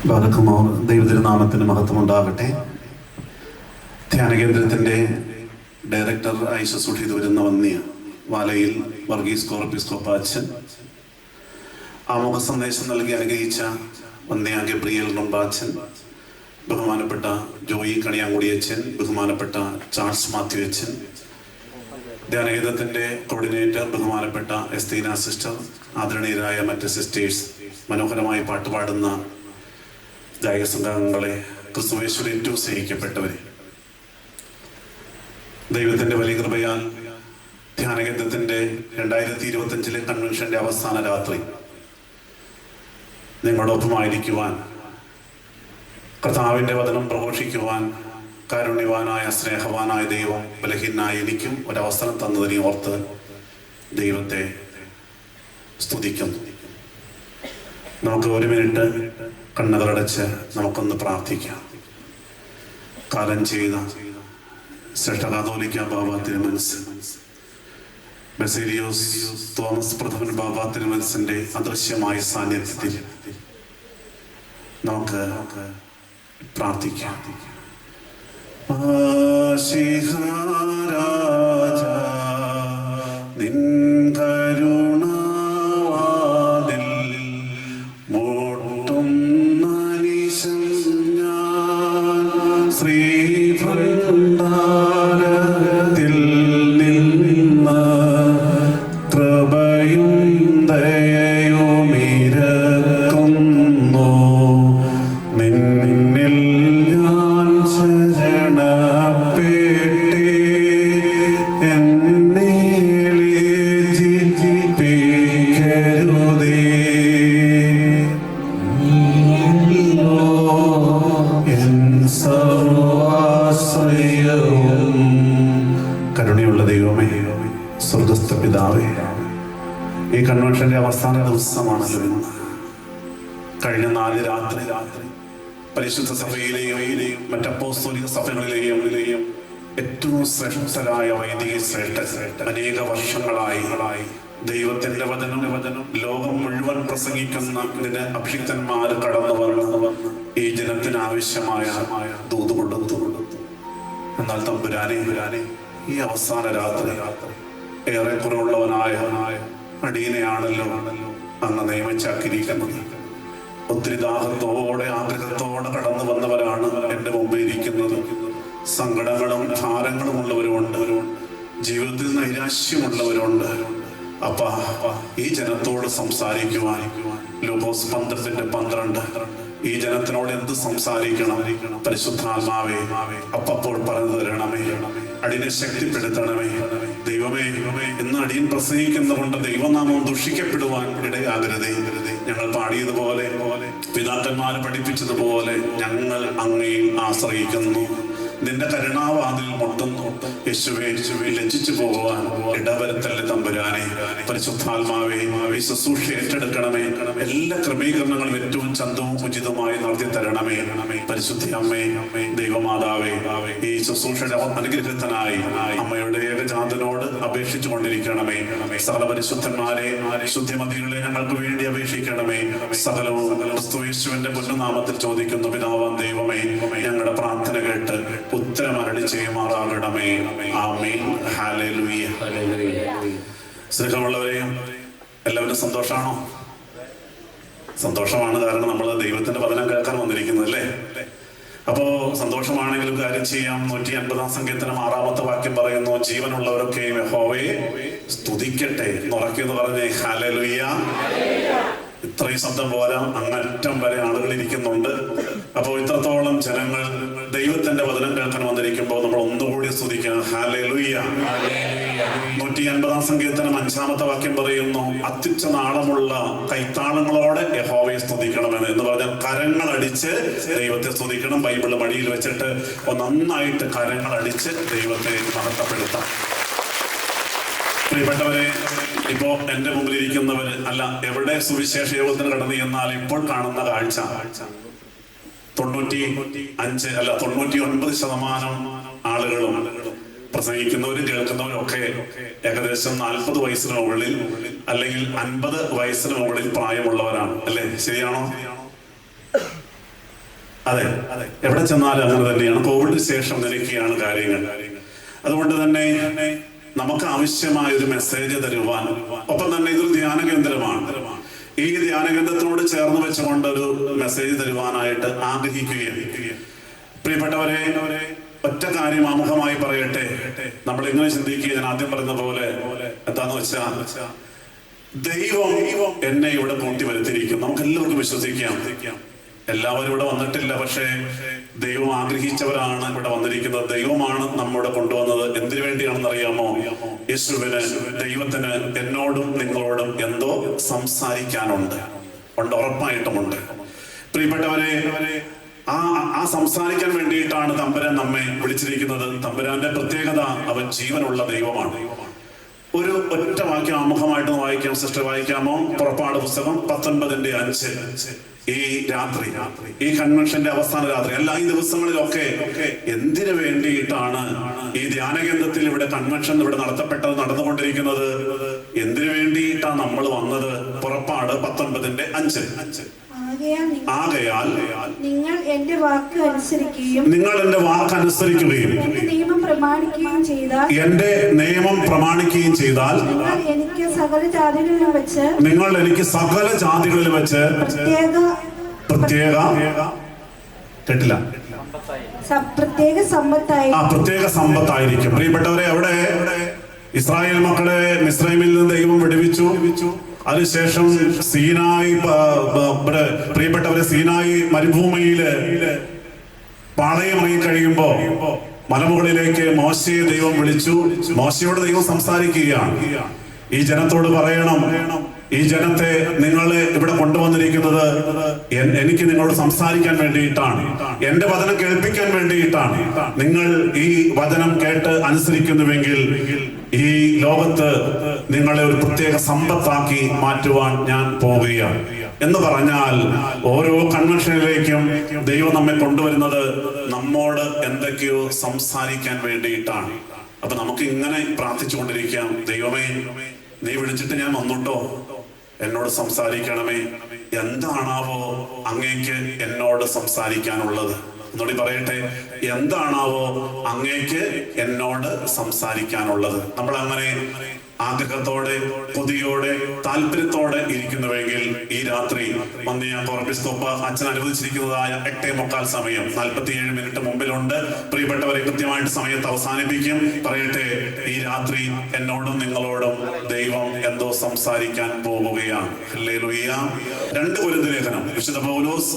ബാലകുമാർ ദൈവതിരുനാമത്തിന് മഹത്വമുണ്ടാകട്ടെ. ധ്യാനകേന്ദ്രത്തിൻ്റെ ഡയറക്ടർ ആയി ശുശ്രൂഷിച്ചു വരുന്ന വന്യ വാലയിൽ വർഗീസ് കോർപ്പിസ്കോപ്പ അച്ഛൻ, ആമുഖ സന്ദേശം നൽകി അനുഗ്രഹിച്ച വന്യ ഗബ്രിയേൽ റുംബാച്ചൻ, ബഹുമാനപ്പെട്ട ജോയി കണിയാങ്കുടി അച്ഛൻ, ബഹുമാനപ്പെട്ട ചാൾസ് മാത്യു അച്ഛൻ, ധ്യാനകേന്ദ്രത്തിൻ്റെ കോർഡിനേറ്റർ ബഹുമാനപ്പെട്ട എസ്തീന സിസ്റ്റർ, ആദരണീയരായ മറ്റ് സിസ്റ്റേഴ്സ്, മനോഹരമായി പാട്ടുപാടുന്ന ഗായക സംഘങ്ങളെ, ക്രിസ്തുവേശ്വരൻ ഏറ്റവും സ്നേഹിക്കപ്പെട്ടവരെ, ദൈവത്തിൻ്റെ വലിയ കൃപയാൽ ധ്യാനകേന്ദ്രത്തിൻ്റെ 2025 കൺവെൻഷന്റെ അവസാന രാത്രി നിങ്ങളോടൊപ്പമായിരിക്കുവാൻ, കർത്താവിൻ്റെ വചനം പ്രഘോഷിക്കുവാൻ കാരുണ്യവാനായ സ്നേഹവാനായ ദൈവം ബലഹീനായ എനിക്കും ഒരവസരം തന്നതിനെ ഓർത്ത് ദൈവത്തെ സ്തുതിക്കുന്നു. നമുക്ക് ഒരു മിനിറ്റ് കണ്ണുകളടച്ച് നമുക്കൊന്ന് പ്രാർത്ഥിക്കാം. കാലം ചെയ്ത ശ്രേഷ്ഠ കാതോലിക്ക ബാബ തിരുമനസ്, ബസേലിയോസ് തോമസ് പ്രഥമൻ ബാബ തിരുമനസിന്റെ അദൃശ്യമായ സാന്നിധ്യത്തിൽ നമുക്ക് പ്രാർത്ഥിക്കാം. നിൻ കരുണാവാതിൽ മുട്ടുന്നനിശം ഞാൻ, ശ്രീഭണ്ഡാരത്തിൽ നിന്ന് കൃപയും ദയയും ഇരക്കുന്നു. നിന്നിൽ ഞാൻ ശരണപ്പെട്ടി, എന്നെ ലജ്ജിപ്പിക്കരുതേ. എൻ സർവാശ്രയവും കരുണയുള്ള ദൈവമേ, സ്വർഗസ്ഥ പിതാവേ, ഈ കൺവെൻഷന്റെ അവസാന ദിവസമാണല്ലോ ഇന്ന്. കഴിഞ്ഞ 4 രാത്രി പരിശുദ്ധ സഭയിലെയും മറ്റ് അപ്പോസ്തലിക സഭകളിലെയും ഏറ്റവും ശ്രേഷ്ഠരായ വൈദിക ശ്രേഷ്ഠ അനേക വർഷങ്ങളായി ദൈവത്തിന്റെ വചനം ലോകം മുഴുവൻ പ്രസംഗിക്കുന്ന അഭിഷിക്തന്മാർ കടന്നു വന്ന് ഈ ജനത്തിന് ആവശ്യമായ ദൂത് കൊടുത്തു. എന്നാൽ തമ്പുരാനെ, ഈ അവസാന രാത്രി ഏറെക്കുറവുള്ളവനായ അടിയനെയാണല്ലോ അങ്ങ് നിയമിച്ചാക്കിയിരിക്കുന്നത്. ഒത്തിരി ദാഹത്തോടെ ആഗ്രഹത്തോടെ കടന്നു വന്നവരാണ് എൻ്റെ മുമ്പിൽ ഇരിക്കുന്നത്. സങ്കടങ്ങളും ഭാരങ്ങളും ഉള്ളവരുമുണ്ട്, ജീവിതത്തിൽ നൈരാശ്യമുള്ളവരുണ്ട്. അപ്പാ, ഈ ജനത്തോട് സംസാരിക്കുവാൻ ലൂക്കോസ് 12:12 ഈ ജനത്തിനോട് എന്ത് സംസാരിക്കണം? പരിശുദ്ധാത്മാവേ അപ്പോൾ പറഞ്ഞു തരണമേ, അടിയനെ ശക്തിപ്പെടുത്തണമേ. ദൈവമേ, ഇന്ന് അടിയൻ പ്രസംഗിക്കുന്നതുകൊണ്ട് ദൈവനാമം ദുഷിക്കപ്പെടുവാൻ ഇടയാകരുതേ. ഞങ്ങൾ പാടിയതുപോലെ, പിതാക്കന്മാർ പഠിപ്പിച്ചതുപോലെ ഞങ്ങൾ അങ്ങയിൽ ആശ്രയിക്കുന്നു. നിന്റെ കരുണാവാതിൽ മുട്ടുന്നു. യേശുവേ, ലജ്ജിച്ചു പോകുവാൻ ഇടവരുത്തല്ലേ തമ്പുരാനെ. പരിശുദ്ധാത്മാവേ, ഈ ശുശ്രൂഷ ഏറ്റെടുക്കണമേ. എല്ലാ ക്രമീകരണങ്ങളും ഏറ്റവും ചന്തവും ഉചിതമായി നടത്തി തരണമേ. പരിശുദ്ധ അമ്മേ, ദൈവമാതാവേ, ഈ ശുശ്രൂഷയുടെ അനുഗ്രഹത്തിനായി അമ്മയുടെ ഏകജാതനോട് അപേക്ഷിച്ചു കൊണ്ടിരിക്കണമേ. സകല പരിശുദ്ധന്മാരെ, ശുദ്ധിമതികളെ ഞങ്ങൾക്ക് വേണ്ടി അപേക്ഷിക്കണമേ. സകലവും ക്രിസ്തുയേശുവിന്റെ പുണ്യനാമത്തിൽ ചോദിക്കുന്നു. പിതാവാം ദൈവമേ, ഞങ്ങളുടെ പ്രാർത്ഥന കേട്ട് ഉത്തരം അരുളി ചെയ്യുമാറാകണമേ. ആമേൻ. ഹല്ലേലൂയ. സ്നേഹമുള്ളവരെയും എല്ലാവരും സന്തോഷമാണോ? സന്തോഷമാണ്. കാരണം നമ്മൾ ദൈവത്തിന്റെ വചനം കേൾക്കാൻ വന്നിരിക്കുന്നത് അല്ലേ? അപ്പോ സന്തോഷമാണെങ്കിലും കാര്യം ചെയ്യാം. 150 സങ്കീർത്തനം 6-ാമത്തെ വാക്യം പറയുന്നു, ജീവനുള്ളവരൊക്കെ യഹോവയെ സ്തുതിക്കട്ടെ എന്നുറക്കെന്ന് പറഞ്ഞേ. ഹല്ലേലൂയ. ഇത്രയും ശബ്ദം പോരാ, അങ്ങറ്റം വരെ ആളുകൾ ഇരിക്കുന്നുണ്ട്. അപ്പോൾ ഇത്രത്തോളം ജനങ്ങൾ ദൈവത്തിന്റെ വചനം കേൾക്കാൻ വന്നിരിക്കുമ്പോൾ നമ്മൾ ഒന്നുകൂടി സ്തുതിക്കാം. ഹല്ലേലൂയ. 150 സങ്കീർത്തനം 5-ാമത്തെ വാക്യം പറയുന്നു, അത്യുച്ച നാളമുള്ള കൈത്താളങ്ങളോടെ യഹോവയെ സ്തുതിക്കണമെന്ന്. എന്ന് പറഞ്ഞാൽ കരങ്ങൾ അടിച്ച് ദൈവത്തെ സ്തുതിക്കണം. ബൈബിള് മടിയിൽ വെച്ചിട്ട് നന്നായിട്ട് കരങ്ങൾ അടിച്ച് ദൈവത്തെ മഹത്വപ്പെടുത്താം. പ്രിയപ്പെട്ടവരെ, ഇപ്പോ എന്റെ മുമ്പിൽ ഇരിക്കുന്നവര് അല്ല, എവിടെ സുവിശേഷ യോഗത്തിന് കടന്നു എന്നാൽ ഇപ്പോൾ കാണുന്ന കാഴ്ച 99% ആളുകളും പ്രസംഗിക്കുന്നവരും കേൾക്കുന്നവരും ഒക്കെ ഏകദേശം 40 വയസ്സിന് മുകളിൽ അല്ലെങ്കിൽ 50 വയസ്സിന് മുകളിൽ പ്രായമുള്ളവരാണ് അല്ലേ? ശരിയാണോ? അതെ, എവിടെ ചെന്നാലും അങ്ങനെ തന്നെയാണ്. കോവിഡിന് ശേഷം നിലയ്ക്കുകയാണ് കാര്യങ്ങൾ. അതുകൊണ്ട് തന്നെ നമുക്ക് ആവശ്യമായ ഒരു മെസ്സേജ് തരുവാൻ, ഒപ്പം തന്നെ ഇതൊരു ധ്യാന കേന്ദ്രമാണ്. ഈ ധ്യാന കേന്ദ്രത്തിനോട് ചേർന്ന് വെച്ചുകൊണ്ട് ഒരു മെസ്സേജ് തരുവാനായിട്ട് ആഗ്രഹിക്കുകയാണ്. പ്രിയപ്പെട്ടവരെ, ഒറ്റ കാര്യം ആമുഖമായി പറയട്ടെ. നമ്മൾ എങ്ങനെ ചിന്തിക്കുക, ഞാൻ ആദ്യം പറഞ്ഞ പോലെ എന്താന്ന് വെച്ചാൽ, ദൈവം എന്നെ ഇവിടെ കൂട്ടി വരുത്തിയിരിക്കും. നമുക്ക് എല്ലാവർക്കും വിശ്വസിക്കാം. എല്ലാവരും ഇവിടെ വന്നിട്ടില്ല, പക്ഷേ ദൈവം ആഗ്രഹിച്ചവരാണ് ഇവിടെ വന്നിരിക്കുന്നത്. ദൈവമാണ് നമ്മോട് കൊണ്ടുവന്നത്. എന്തിനു വേണ്ടിയാണെന്ന് അറിയാമോ? യേശുവിന്, ദൈവത്തിന് എന്നോടും നിങ്ങളോടും എന്തോ സംസാരിക്കാനുണ്ട്, ഉറപ്പായിട്ടുമുണ്ട്. പ്രിയപ്പെട്ടവരെ, ആ സംസാരിക്കാൻ വേണ്ടിയിട്ടാണ് തമ്പുരാൻ നമ്മെ വിളിച്ചിരിക്കുന്നത്. തമ്പുരാന്റെ പ്രത്യേകത, അവൻ ജീവനുള്ള ദൈവമാണ്. ഒരു ഒറ്റ വാക്യം ആമുഖമായിട്ട് വായിക്കാം. സിസ്റ്റർ വായിക്കാമോ? പുറപ്പാട് പുസ്തകം 19:5. ഈ രാത്രി, ഈ കൺവെൻഷന്റെ അവസാന രാത്രി, എല്ലാ ഈ ദിവസങ്ങളിലൊക്കെ എന്തിനു വേണ്ടിയിട്ടാണ് ഈ ധ്യാന കേന്ദ്രത്തിൽ ഇവിടെ കൺവെൻഷൻ ഇവിടെ നടന്നുകൊണ്ടിരിക്കുന്നത്? എന്തിനു വേണ്ടിയിട്ടാണ് നമ്മൾ വന്നത്? പുറപ്പാട് 19:5. ആകയാൽ നിങ്ങൾ എന്റെ വാക്ക് അനുസരിക്കുകയും എന്റെ നിയമം പ്രമാണിക്കുകയും ചെയ്താൽ നിങ്ങൾ എനിക്ക് സകല ജാതികളിലും വെച്ച് പ്രത്യേക കേട്ടില്ല പ്രത്യേക സമ്പത്തായിരിക്കും. പ്രിയപ്പെട്ടവരെ, അവിടെ ഇസ്രായേൽ മക്കളെ മിസ്രൈമിൽ നിന്ന് ദൈവം വിടുവിച്ചു. അതിനുശേഷം പ്രിയപ്പെട്ടവരെ, സീനായി മരുഭൂമിയില് പാളയമായി കഴിയുമ്പോ മലമുകളിലേക്ക് മോശയെ ദൈവം വിളിച്ചു. മോശയോട് ദൈവം സംസാരിക്കുകയാണ്. ഈ ജനത്തോട് പറയണം, ഈ ജനത്തെ നിങ്ങളെ ഇവിടെ കൊണ്ടുവന്നിരിക്കുന്നത് എനിക്ക് നിങ്ങളോട് സംസാരിക്കാൻ വേണ്ടിയിട്ടാണ്, എന്റെ വചനം കേൾപ്പിക്കാൻ വേണ്ടിയിട്ടാണ്. നിങ്ങൾ ഈ വചനം കേട്ട് അനുസരിക്കുന്നുവെങ്കിൽ ഈ ലോകത്ത് നിങ്ങളെ ഒരു പ്രത്യേക സമ്പത്താക്കി മാറ്റുവാൻ ഞാൻ പോവുകയാണ് എന്ന് പറഞ്ഞാൽ, ഓരോ കൺവെൻഷനിലേക്കും ദൈവം നമ്മെ കൊണ്ടുവരുന്നത് നമ്മോട് എന്തൊക്കെയോ സംസാരിക്കാൻ വേണ്ടിയിട്ടാണ്. അപ്പൊ നമുക്ക് ഇങ്ങനെ പ്രാർത്ഥിച്ചുകൊണ്ടിരിക്കാം, ദൈവമേ, നീ വിളിച്ചിട്ട് ഞാൻ വന്നുട്ടോ, എന്നോട് സംസാരിക്കണമേ. എന്താണാവോ അങ്ങേക്ക് എന്നോട് സംസാരിക്കാനുള്ളത്? എന്നോട് പറയട്ടെ, എന്താണാവോ അങ്ങേക്ക് എന്നോട് സംസാരിക്കാനുള്ളത്? നമ്മൾ അങ്ങനെ ആഗ്രഹത്തോടെ, കൊതിയോടെ, താല്പര്യത്തോടെ ഇരിക്കുന്നുവെങ്കിൽ ഈ രാത്രി വന്നിയ കോർബിസ്കോപ്പ അച്ഛൻ അനുവദിച്ചിരിക്കുന്നതായ 8:45 സമയം 47 മിനിറ്റ് മുമ്പിലുണ്ട്. പ്രിയപ്പെട്ടവരെ, കൃത്യമായിട്ട് സമയത്ത് അവസാനിപ്പിക്കും. പറയട്ടെ, ഈ രാത്രി എന്നോടും നിങ്ങളോടും ദൈവം എന്തോ സംസാരിക്കാൻ പോവുകയാണ്. ഹല്ലേലൂയ. 2 കൊരിന്ത്യർ ലേഖനം, വിശുദ്ധ പൗലോസ്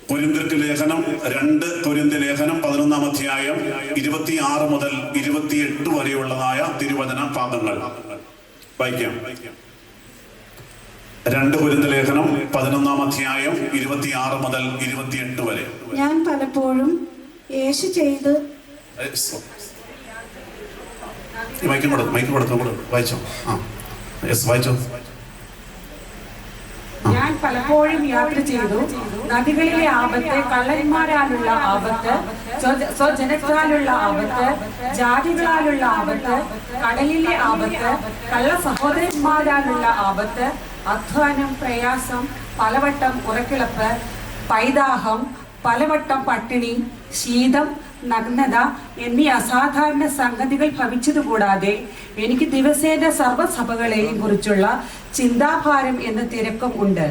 കൊരിന്ത്യർക്ക് ലേഖനം, 2 കൊരിന്ത്യർ ലേഖനം 11-ാം അധ്യായം 26 മുതൽ 28 വരെയുള്ളതായ തിരുവചന ഭാഗങ്ങൾ വായിക്കാം. 2 കൊരിന്ത്യർ ലേഖനം 11-ാം അധ്യായം 26 മുതൽ 28 വരെ. ഞാൻ പലപ്പോഴും യേശു ചെയ്ത് വായിച്ചോ. വായിച്ചോ. ഞാൻ പലപ്പോഴും യാത്ര ചെയ്തു. നദികളിലെ ആപത്ത്, കള്ളന്മാരാലുള്ള ആപത്ത്, സ്വജനത്താലുള്ള ആപത്ത്, ജാതികളാലുള്ള ആപത്ത്, കടലിലെ ആപത്ത്, കള്ള സഹോദരന്മാരാലുള്ള ആപത്ത്, അധ്വാനം, പ്രയാസം, പലവട്ടം ഉറക്കിളപ്പ്, പൈതാഹം, പലവട്ടം പട്ടിണി, ശീതം, നഗ്നത എന്നീ അസാധാരണ സംഗതികൾ ഭവിച്ചതുകൂടാതെ എനിക്ക് ദിവസേന സർവ്വസഭകളെയും കുറിച്ചുള്ള ചിന്താഭാരം എന്ന തിരക്കും ഉണ്ട്.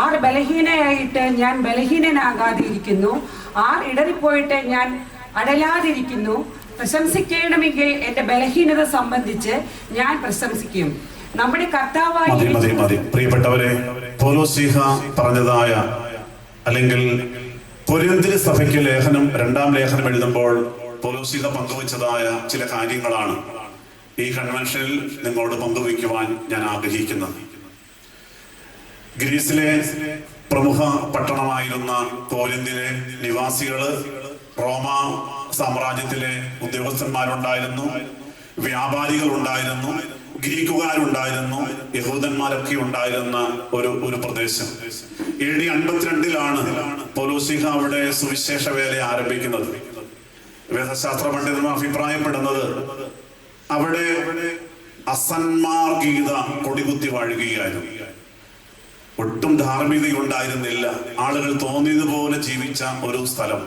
ആർ ബലഹീനയായിട്ട് ഞാൻ ബലഹീനനാകാതിരിക്കുന്നു, ആർ ഇടറിപ്പോയിട്ട് ഞാൻ അടലാതിരിക്കുന്നു. പ്രശംസിക്കണമെങ്കിൽ എന്റെ ബലഹീനത സംബന്ധിച്ച് ഞാൻ പ്രശംസിക്കും. നമ്മുടെ കർത്താവായ പ്രിയപ്പെട്ടവരെ, പൗലോസ് പറഞ്ഞതായ, അല്ലെങ്കിൽ കൊരിന്ത്യർ സഭയ്ക്ക് ലേഖനം, 2-ാം ലേഖനം എഴുതുമ്പോൾ പൗലോസ് പങ്കുവച്ചതായ ചില കാര്യങ്ങളാണ് ഈ കൺവെൻഷനിൽ നിങ്ങളോട് പങ്കുവയ്ക്കുവാൻ ഞാൻ ആഗ്രഹിക്കുന്നത്. ഗ്രീസിലെ പ്രമുഖ പട്ടണമായിരുന്ന കൊരിന്തിലെ നിവാസികള്, റോമ സാമ്രാജ്യത്തിലെ ഉദ്യോഗസ്ഥന്മാരുണ്ടായിരുന്നു, വ്യാപാരികൾ ഉണ്ടായിരുന്നു, ഗ്രീക്കുകാരുണ്ടായിരുന്നു, യഹൂദന്മാരൊക്കെ ഉണ്ടായിരുന്ന ഒരു പ്രദേശം. AD 52-ലാണ് പൗലോസ് അവിടെ സുവിശേഷ വേല ആരംഭിക്കുന്നത്. വേദശാസ്ത്ര പണ്ഡിതന്മാർ അഭിപ്രായപ്പെടുന്നത് അവിടെ അസന്മാർഗീയത കൊടികുത്തി വാഴുകയായിരുന്നു. ഒട്ടും ധാർമ്മികത ഉണ്ടായിരുന്നില്ല. ആളുകൾ തോന്നിയതുപോലെ ജീവിച്ച ഒരു സ്ഥലം.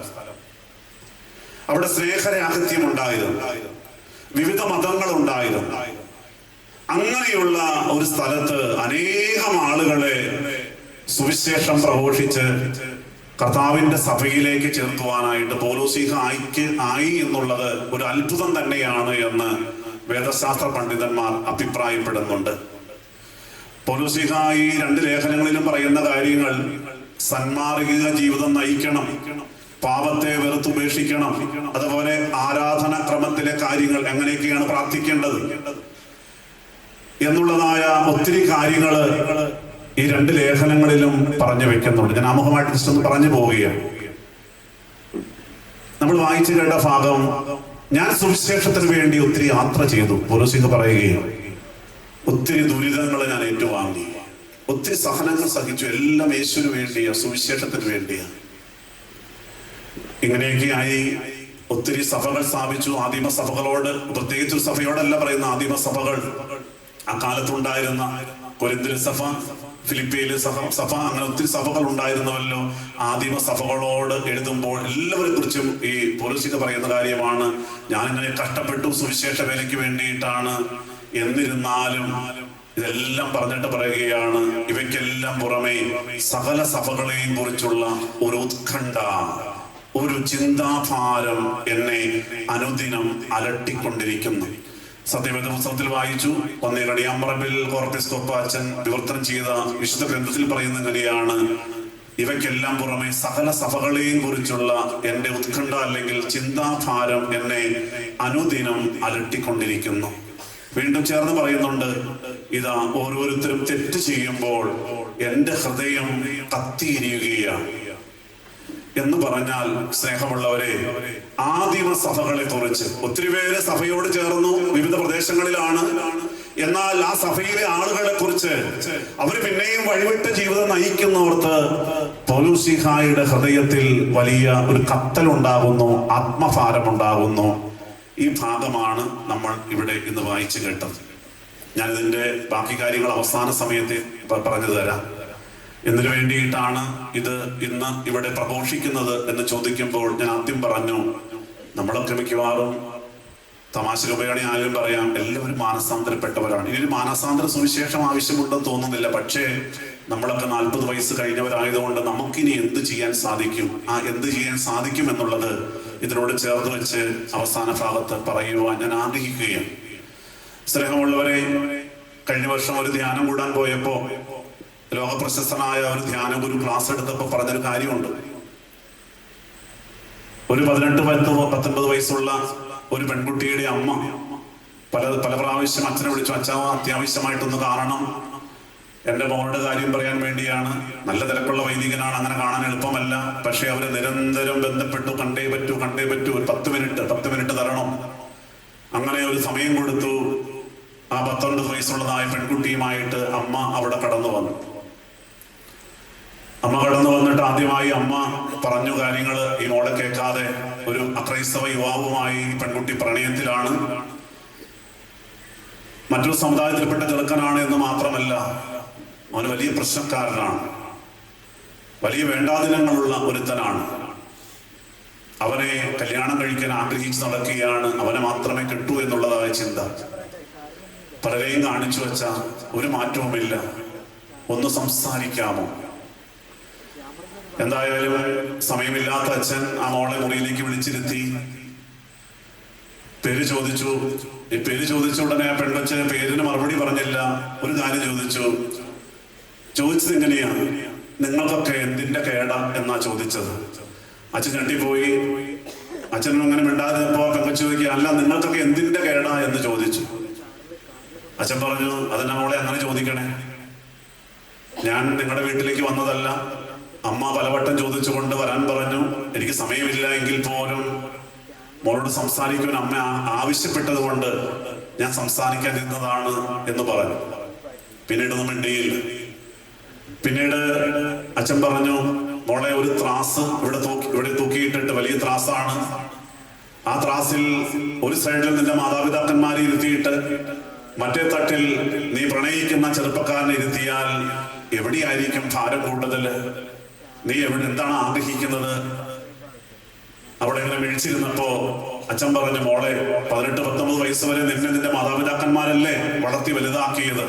അവിടെ സ്നേഹരാഹിത്യം ഉണ്ടായിരുന്നു, വിവിധ മതങ്ങൾ ഉണ്ടായിരുന്നു. അങ്ങനെയുള്ള ഒരു സ്ഥലത്ത് അനേകം ആളുകളെ സുവിശേഷം പ്രഘോഷിച്ച് കർത്താവിന്റെ സഭയിലേക്ക് ചേർക്കുവാനായിട്ട് പൗലോസ്ലീഹ ആയി എന്നുള്ളത് ഒരു അത്ഭുതം തന്നെയാണ് എന്ന് വേദശാസ്ത്ര പണ്ഡിതന്മാർ അഭിപ്രായപ്പെടുന്നുണ്ട്. പൗലോസ്ലീഹ ഈ 2 ലേഖനങ്ങളിലും പറയുന്ന കാര്യങ്ങൾ സന്മാർഗിക ജീവിതം നയിക്കണം, പാപത്തെ വെറുത്തുപേക്ഷിക്കണം, അതുപോലെ ആരാധനാക്രമത്തിലെ കാര്യങ്ങൾ എങ്ങനെയൊക്കെയാണ് പ്രാർത്ഥിക്കേണ്ടത് എന്നുള്ളതായ ഒത്തിരി കാര്യങ്ങൾ ഈ 2 ലേഖനങ്ങളിലും പറഞ്ഞു വെക്കുന്നുണ്ട്. ഞാൻ ആമുഖമായിട്ട് ജസ്റ്റ് ഒന്ന് പറഞ്ഞു പോവുകയാണ്. നമ്മൾ വായിച്ചു കേട്ട ഭാഗം, ഞാൻ സുവിശേഷത്തിന് വേണ്ടി ഒത്തിരി യാത്ര ചെയ്തു. പൗലോസ്ലീഹ പറയുകയും ഒത്തിരി ദുരിതങ്ങൾ ഞാൻ ഏറ്റുവാങ്ങി, ഒത്തിരി സഹനങ്ങൾ സഹിച്ചു. എല്ലാം യേശുവിന് വേണ്ടിയാ, സുവിശേഷത്തിന് വേണ്ടിയാ. ഇങ്ങനെയൊക്കെയായി ഒത്തിരി സഭകൾ സ്ഥാപിച്ചു. ആദിമ സഭകളോട്, പ്രത്യേകിച്ച് സഭയോടല്ല പറയുന്ന, ആദിമ സഭകൾ അക്കാലത്തുണ്ടായിരുന്ന കൊരിന്ത്യൻ സഭ, ഫിലിപ്പിയിലെ സഭ, അങ്ങനെ ഒത്തിരി സഭകൾ ഉണ്ടായിരുന്നവല്ലോ. ആദിമ സഭകളോട് എഴുതുമ്പോൾ എല്ലാവരെ കുറിച്ചും ഈ പൗലോസ്ലീഹ പറയുന്ന കാര്യമാണ്, ഞാനിങ്ങനെ കഷ്ടപ്പെട്ടു സുവിശേഷ വേലയ്ക്ക് വേണ്ടിയിട്ടാണ്. എന്നിരുന്നാലും ഇതെല്ലാം പറഞ്ഞിട്ട് പറയുകയാണ്, ഇവയ്ക്കെല്ലാം പുറമെ സകല സഭകളെയും കുറിച്ചുള്ള ഒരു ഉത്കണ്ഠ, ഒരു ചിന്താഭാരം എന്നെ അനുദിനം അലട്ടിക്കൊണ്ടിരിക്കുന്നു. സത്യവേദ പുസ്തകത്തിൽ വായിച്ചു, പന്നീരടിയാമ്പറമ്പിൽ കോർപ്പിസ്കോപ്പ അച്ഛൻ വിവർത്തനം ചെയ്ത വിശുദ്ധ ഗ്രന്ഥത്തിൽ പറയുന്ന ഇങ്ങനെയാണ്, ഇവയ്ക്കെല്ലാം പുറമെ സകല സഭകളെയും കുറിച്ചുള്ള എന്റെ ഉത്കണ്ഠ അല്ലെങ്കിൽ ചിന്താഭാരം എന്നെ അനുദിനം അലട്ടിക്കൊണ്ടിരിക്കുന്നു. വീണ്ടും ചേർന്ന് പറയുന്നുണ്ട്, ഇതാ ഓരോരുത്തരും തെറ്റ് ചെയ്യുമ്പോൾ എന്റെ ഹൃദയം കത്തിയിരിക്കുകയാണ് എന്ന് പറഞ്ഞാൽ, സ്നേഹമുള്ളവരെ, ആദിമ സഭകളെ കുറിച്ച് ഒത്തിരി പേര് സഭയോട് ചേർന്നു, വിവിധ പ്രദേശങ്ങളിലാണ്. എന്നാൽ ആ സഭയിലെ ആളുകളെ കുറിച്ച് അവർ പിന്നെയും വഴിവിട്ട ജീവിതം നയിക്കുന്നവർക്ക് പൗലോസ്ലീഹായുടെ ഹൃദയത്തിൽ വലിയ ഒരു കത്തൽ ഉണ്ടാകുന്നു, ആത്മഭാരം ഉണ്ടാകുന്നു. ഈ ഭാഗമാണ് നമ്മൾ ഇവിടെ ഇന്ന് വായിച്ചു കേട്ടത്. ഞാനിതിന്റെ ബാക്കി കാര്യങ്ങൾ അവസാന സമയത്ത് പറഞ്ഞു തരാം. എന്തിനു വേണ്ടിയിട്ടാണ് ഇത് ഇന്ന് ഇവിടെ പ്രഘോഷിക്കുന്നത് എന്ന് ചോദിക്കുമ്പോൾ ഞാൻ ആദ്യം പറഞ്ഞു, നമ്മളൊക്കെ മിക്കവാറും തമാശ രൂപയാണ് ആരും പറയാം, എല്ലാവരും മാനസാന്തരപ്പെട്ടവരാണ്. ഇനി ഒരു മാനസാന്തര സുവിശേഷം ആവശ്യമുണ്ടെന്ന് തോന്നുന്നില്ല. പക്ഷേ നമ്മളൊക്കെ 40 വയസ്സ് കഴിഞ്ഞവരായതുകൊണ്ട് നമുക്കിനി എന്ത് ചെയ്യാൻ സാധിക്കും, ആ എന്ത് ചെയ്യാൻ സാധിക്കും എന്നുള്ളത് ഇതിനോട് ചേർത്ത് വെച്ച് അവസാന ഭാഗത്ത് പറയുവാൻ ഞാൻ ആഗ്രഹിക്കുകയാണ്. സ്നേഹമുള്ളവരെ, കഴിഞ്ഞ വർഷം ഒരു ധ്യാനം കൂടാൻ പോയപ്പോ ലോകപ്രശസ്തനായ ഒരു ധ്യാന ഗുരു ക്ലാസ് എടുത്തപ്പോൾ പറഞ്ഞൊരു കാര്യമുണ്ട്. ഒരു 18-19 വയസ്സുള്ള ഒരു പെൺകുട്ടിയുടെ അമ്മ പല പ്രാവശ്യം അച്ഛനെ വിളിച്ചു, അച്ഛാ അത്യാവശ്യമായിട്ടൊന്ന് കാണണം, എന്റെ മോളുടെ കാര്യം പറയാൻ വേണ്ടിയാണ്. നല്ല തിരക്കുള്ള വൈദികനാണ്, അങ്ങനെ കാണാൻ എളുപ്പമല്ല. പക്ഷെ അവര് നിരന്തരം ബന്ധപ്പെട്ടു, കണ്ടേ പറ്റൂ ഒരു 10 മിനിറ്റ് തരണം. അങ്ങനെ ഒരു സമയം കൊടുത്തു. ആ 19 വയസ്സുള്ളതായ പെൺകുട്ടിയുമായിട്ട് അമ്മ അവിടെ കടന്നു വന്നു. അമ്മ കടന്നു വന്നിട്ട് ആദ്യമായി അമ്മ പറഞ്ഞു കാര്യങ്ങൾ ഈ മോളെ കേൾക്കാതെ. ഒരു അക്രൈസ്തവ യുവാവുമായി പെൺകുട്ടി പ്രണയത്തിലാണ്. മറ്റൊരു സമുദായത്തിൽപ്പെട്ട ചെറുക്കനാണ് എന്ന് മാത്രമല്ല, അവന് വലിയ പ്രശ്നക്കാരനാണ്, വലിയ വേണ്ടാദിനങ്ങളുള്ള ഒരുത്തനാണ്. അവനെ കല്യാണം കഴിക്കാൻ ആഗ്രഹിച്ച് നടക്കുകയാണ്. അവനെ മാത്രമേ കിട്ടൂ എന്നുള്ളതായ ചിന്ത. പലരെയും കാണിച്ചു വെച്ച ഒരു മാറ്റവുമില്ല. ഒന്ന് സംസാരിക്കാമോ? എന്തായാലും സമയമില്ലാത്ത അച്ഛൻ ആ മോളെ മുറിയിലേക്ക് വിളിച്ചിരുത്തി. പേര് ചോദിച്ചു. ഈ പേര് ചോദിച്ച ഉടനെ ആ പെൺകൊച്ച് പേരിന് മറുപടി പറഞ്ഞില്ല. ഒരു കാര്യം ചോദിച്ചത് എങ്ങനെയാണ്, നിങ്ങൾക്കൊക്കെ എന്തിന്റെ കേട എന്നാ ചോദിച്ചത്. അച്ഛൻ ഞെട്ടിപ്പോയി. അച്ഛനും അങ്ങനെ മിണ്ടാതിരുന്നപ്പോ പെൺകൊച്ച് ചോദിക്കുക, അല്ല നിങ്ങൾക്കൊക്കെ എന്തിന്റെ കേടാ എന്ന് ചോദിച്ചു. അച്ഛൻ പറഞ്ഞു, അതിനെ മോളെ അങ്ങനെ ചോദിക്കണേ, ഞാൻ നിങ്ങളുടെ വീട്ടിലേക്ക് വന്നതല്ല. അമ്മ പലവട്ടം ചോദിച്ചുകൊണ്ട് വരാൻ പറഞ്ഞു. എനിക്ക് സമയമില്ല എങ്കിൽ പോലും മോളോട് സംസാരിക്കുവാൻ അമ്മ ആവശ്യപ്പെട്ടത് കൊണ്ട് ഞാൻ സംസാരിക്കാതിരുന്നതാണ് എന്ന് പറഞ്ഞു. പിന്നീട് ഒന്നും മിണ്ടിയില്ല. പിന്നീട് അച്ഛൻ പറഞ്ഞു, മോളെ ഒരു ത്രാസ് ഇവിടെ തൂക്കിയിട്ടിട്ട്, വലിയ ത്രാസാണ്. ആ ത്രാസിൽ ഒരു സൈഡിൽ നിന്റെ മാതാപിതാക്കന്മാരെ ഇരുത്തിയിട്ട് മറ്റേ തട്ടിൽ നീ പ്രണയിക്കുന്ന ചെറുപ്പക്കാരനെ ഇരുത്തിയാൽ എവിടെയായിരിക്കും ഭാരം കൂടുതൽ? നീ എന്താണ് ആഗ്രഹിക്കുന്നത്? അവിടെ ഇങ്ങനെ വീഴ്ചയിരുന്നപ്പോ അച്ഛൻ പറഞ്ഞു, മോളെ 18-19 വയസ്സ് വരെ നിന്റെ മാതാപിതാക്കന്മാരല്ലേ വളർത്തി വലുതാക്കിയത്.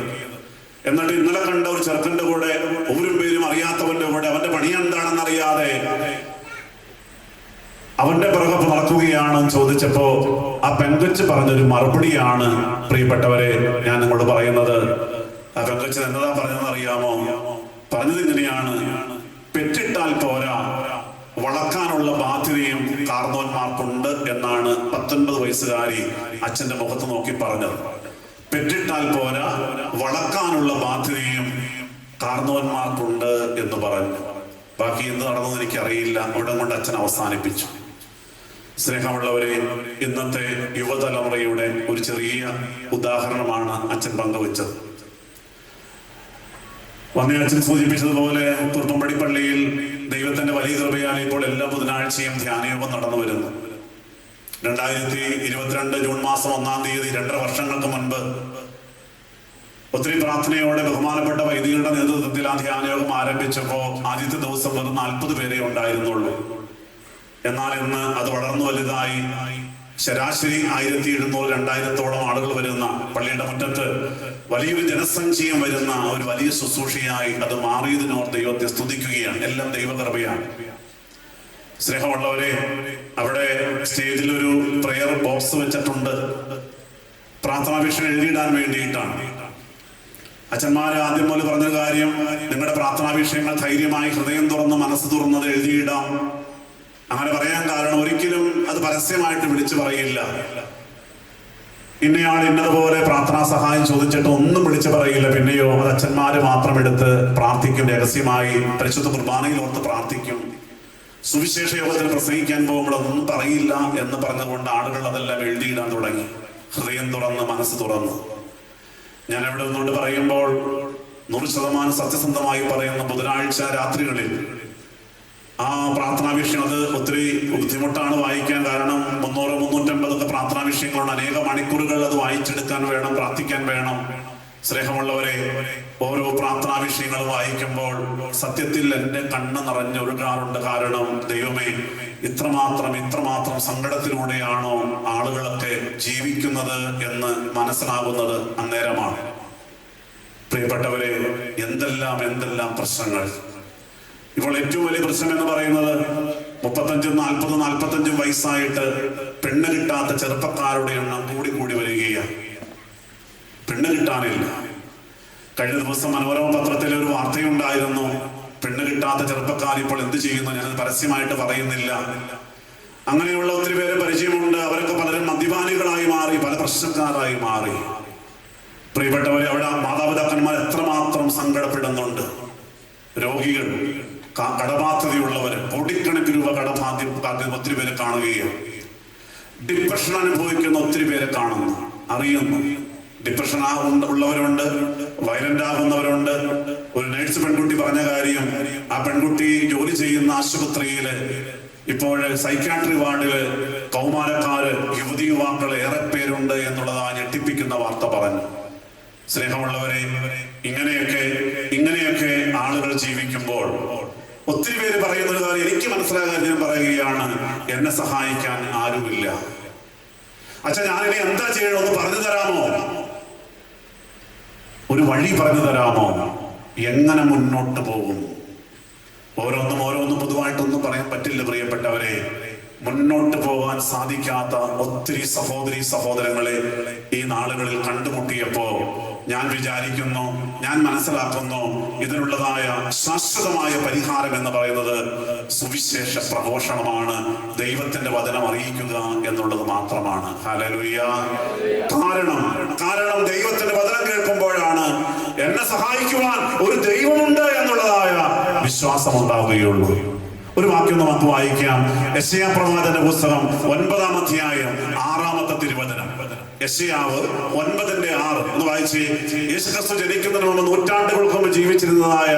എന്നിട്ട് ഇന്നലെ കണ്ട ഒരു ചെറുക്കന്റെ കൂടെ, ഊരും പേരും അറിയാത്തവന്റെ കൂടെ, അവന്റെ പണി എന്താണെന്ന് അറിയാതെ അവന്റെ പിറകെ നടക്കുകയാണെന്ന് ചോദിച്ചപ്പോ ആ പെങ്കൊച്ച് പറഞ്ഞൊരു മറുപടിയാണ് പ്രിയപ്പെട്ടവരെ ഞാൻ നിങ്ങളോട് പറയുന്നത്. ആ പെങ്കൊച്ച് എന്നതാ പറഞ്ഞതെന്ന് അറിയാമോ? പറഞ്ഞത് ഇങ്ങനെയാണ്: പെറ്റിട്ടാൽ പോരാ, വളർത്താനുള്ള ബാധ്യതയും കാർന്നോന്മാർക്കുണ്ട് എന്നാണ് 19 വയസ്സുകാരി അച്ഛന്റെ മുഖത്ത് നോക്കി പറഞ്ഞത്. പെറ്റിട്ടാൽ പോരാ, വളർത്താനുള്ള ബാധ്യതയും കാർന്നോന്മാർക്കുണ്ട് എന്ന് പറഞ്ഞു. ബാക്കി എന്ത് നടന്നെന്ന് എനിക്കറിയില്ല. അവിടെ കൊണ്ട് അച്ഛൻ അവസാനിപ്പിച്ചു. സ്നേഹമുള്ളവരെ, ഇന്നത്തെ യുവതലമുറയുടെ ഒരു ചെറിയ ഉദാഹരണമാണ് അച്ഛൻ പങ്കുവച്ചത്. വന്യച്ഛൻ സൂചിപ്പിച്ചതുപോലെ കുറുപ്പമ്പടി പള്ളിയിൽ ദൈവത്തിന്റെ വലിയ കൃപയാൽ ഇപ്പോൾ എല്ലാ ബുധനാഴ്ചയും ധ്യാനയോഗം നടന്നു വരുന്നു. 2022 ജൂൺ മാസം 1-ാം തീയതി 2.5 വർഷങ്ങൾക്ക് മുൻപ് ഒത്തിരി പ്രാർത്ഥനയോടെ ബഹുമാനപ്പെട്ട വൈദികരുടെ നേതൃത്വത്തിൽ ആ ധ്യാനയോഗം ആരംഭിച്ചപ്പോൾ ആദ്യത്തെ ദിവസം വെറും 40 പേരെ ഉണ്ടായിരുന്നുള്ളൂ. എന്നാൽ ഇന്ന് അത് വളർന്നു വലുതായി ശരാശരി 1700-2000 ആളുകൾ വരുന്ന പള്ളിയുടെ മുറ്റത്ത് വലിയൊരു ജനസഞ്ചയം വരുന്ന ഒരു വലിയ ശുശ്രൂഷയായി അത് മാറിയതിനോർ ദൈവത്തെ സ്തുതിക്കുകയാണ്. എല്ലാം ദൈവകൃപയാണ്. സ്നേഹമുള്ളവരെ, അവിടെ സ്റ്റേജിൽ ഒരു പ്രെയർ ബോക്സ് വെച്ചിട്ടുണ്ട്. പ്രാർത്ഥനാപേക്ഷ എഴുതിയിടാൻ വേണ്ടിയിട്ടാണ്. അച്ഛന്മാര് ആദ്യം പോലെ പറഞ്ഞ കാര്യം, നിങ്ങളുടെ പ്രാർത്ഥനാപേക്ഷകൾ ധൈര്യമായി ഹൃദയം തുറന്ന് മനസ്സ് തുറന്നത് എഴുതിയിടാം. അങ്ങനെ പറയാൻ കാരണം, ഒരിക്കലും അത് പരസ്യമായിട്ട് വിളിച്ചു പറയില്ല. ഇന്നയാൾ ഇന്നതുപോലെ പ്രാർത്ഥനാ സഹായം ചോദിച്ചിട്ട് ഒന്നും വിളിച്ചു പറയില്ല. പിന്നെയോ അത് അച്ഛന്മാര് മാത്രം എടുത്ത് പ്രാർത്ഥിക്കും. രഹസ്യമായി പരിശുദ്ധ കുർബാനയിൽ ഓർത്ത് പ്രാർത്ഥിക്കും. സുവിശേഷ യോഗത്തിൽ പ്രസംഗിക്കാൻ പോകുമ്പോൾ അതൊന്നും പറയില്ല എന്ന് പറഞ്ഞുകൊണ്ട് ആളുകൾ അതെല്ലാം എഴുതിയിടാൻ തുടങ്ങി. ഹൃദയം തുറന്ന് മനസ്സ് തുറന്ന്. ഞാൻ അവിടെ നിന്നുകൊണ്ട് പറയുമ്പോൾ 100% സത്യസന്ധമായി പറയുന്ന ബുധനാഴ്ച രാത്രികളിൽ ആ പ്രാർത്ഥനാ വിഷയം അത് ഒത്തിരി ബുദ്ധിമുട്ടാണ് വായിക്കാൻ. കാരണം 300-350 പ്രാർത്ഥനാ വിഷയങ്ങളുണ്ട്. അനേക മണിക്കൂറുകൾ അത് വായിച്ചെടുക്കാൻ വേണം, പ്രാർത്ഥിക്കാൻ വേണം. സ്നേഹമുള്ളവരെ, ഓരോ പ്രാർത്ഥനാ വിഷയങ്ങൾ വായിക്കുമ്പോൾ സത്യത്തിൽ എൻ്റെ കണ്ണ് നിറഞ്ഞൊഴുകാറുണ്ട്. കാരണം ദൈവമേ, ഇത്രമാത്രം സങ്കടത്തിലൂടെയാണോ ആളുകളൊക്കെ ജീവിക്കുന്നത് എന്ന് മനസ്സിലാകുന്നത് അന്നേരമാണ്. പ്രിയപ്പെട്ടവരെ, എന്തെല്ലാം പ്രശ്നങ്ങൾ. ഇപ്പോൾ ഏറ്റവും വലിയ പ്രശ്നം എന്ന് പറയുന്നത് 35-40-45 വയസ്സായിട്ട് പെണ്ണ് കിട്ടാത്ത ചെറുപ്പക്കാരുടെ എണ്ണം കൂടി വരികയാണ്. പെണ്ണ് കിട്ടാനില്ല. കഴിഞ്ഞ ദിവസം മനോരമ പത്രത്തിലെ ഒരു വാർത്തയുണ്ടായിരുന്നു. പെണ്ണ് കിട്ടാത്ത ചെറുപ്പക്കാർ ഇപ്പോൾ എന്ത് ചെയ്യുന്നു? ഞാനത് പരസ്യമായിട്ട് പറയുന്നില്ല. അങ്ങനെയുള്ള ഒത്തിരി പേരെ പരിചയമുണ്ട്. അവരൊക്കെ പലരും മദ്യപാനികളായി മാറി, പല പ്രശ്നക്കാരായി മാറി. പ്രിയപ്പെട്ടവരെ, അവിടെ മാതാപിതാക്കന്മാർ എത്രമാത്രം സങ്കടപ്പെടുന്നുണ്ട്. രോഗികൾ, കടബാധ്യതയുള്ളവര്, കോടിക്കണക്കിന് രൂപ കടബാധ്യത ഒത്തിരി പേരെ കാണുകയാണ്. ഡിപ്രഷൻ അനുഭവിക്കുന്ന ഒത്തിരി പേരെ കാണുന്നു, അറിയുന്നു. ഡിപ്രഷൻ ഉള്ളവരുണ്ട്, വയലന്റ് ആകുന്നവരുണ്ട്. ഒരു നേഴ്സ് പെൺകുട്ടി പറഞ്ഞ കാര്യം, ആ പെൺകുട്ടി ജോലി ചെയ്യുന്ന ആശുപത്രിയില് ഇപ്പോൾ സൈക്യാട്രി വാർഡില് കൗമാരക്കാര്, യുവതിയുവാക്കൾ ഏറെ പേരുണ്ട് എന്നുള്ളത് ആ ഞെട്ടിപ്പിക്കുന്ന വാർത്ത പറഞ്ഞു. സ്നേഹമുള്ളവരെ, ഇങ്ങനെയൊക്കെ ആളുകൾ ജീവിക്കുമ്പോൾ ഒത്തിരി പേര് പറയുന്ന ഒരു കാര്യം എനിക്ക് മനസ്സിലാകാൻ ഞാൻ പറയുകയാണ്, എന്നെ സഹായിക്കാൻ ആരുമില്ല. അച്ഛാ, ഞാനിനി എന്താ ചെയ്യണമെന്ന് പറഞ്ഞു തരാമോ? ഒരു വഴി പറഞ്ഞു തരാമോ? എങ്ങനെ മുന്നോട്ട് പോകും? ഓരോന്നും പൊതുവായിട്ടൊന്നും പറയാൻ പറ്റില്ല പ്രിയപ്പെട്ടവരെ. മുന്നോട്ട് പോകാൻ സാധിക്കാത്ത ഒത്തിരി സഹോദരങ്ങളെ ഈ നാളുകളിൽ കണ്ടുമുട്ടിയപ്പോ ഞാൻ വിചാരിക്കുന്നു, ഞാൻ മനസ്സിലാക്കുന്നു, ഇതിനുള്ളതായ ശാശ്വതമായ പരിഹാരം എന്ന് പറയുന്നത് സുവിശേഷ പ്രഘോഷണമാണ്. ദൈവത്തിന്റെ വചനം അറിയിക്കുക എന്നുള്ളത് മാത്രമാണ്. ഹല്ലേലൂയ. കാരണം ദൈവത്തിന്റെ വചനം കേൾക്കുമ്പോഴാണ് എന്നെ സഹായിക്കുവാൻ ഒരു ദൈവമുണ്ട് എന്നുള്ളതായ വിശ്വാസം ഉണ്ടാവുകയുള്ളൂ. ഒരു വാക്യം നമുക്ക് വായിക്കാം. യെശയ്യാ പ്രവാചകന്റെ പുസ്തകം 9-ാം അധ്യായം 6-ാമത്തെ തിരുവചനം. യെശയ്യാവ് 9:6 ഒന്ന് വായിച്ച്. യേശുക്രിസ്തു ജനിക്കുന്നതിന് മുമ്പ് നൂറ്റാണ്ടുകൾക്ക് മുമ്പ് ജീവിച്ചിരുന്നതായ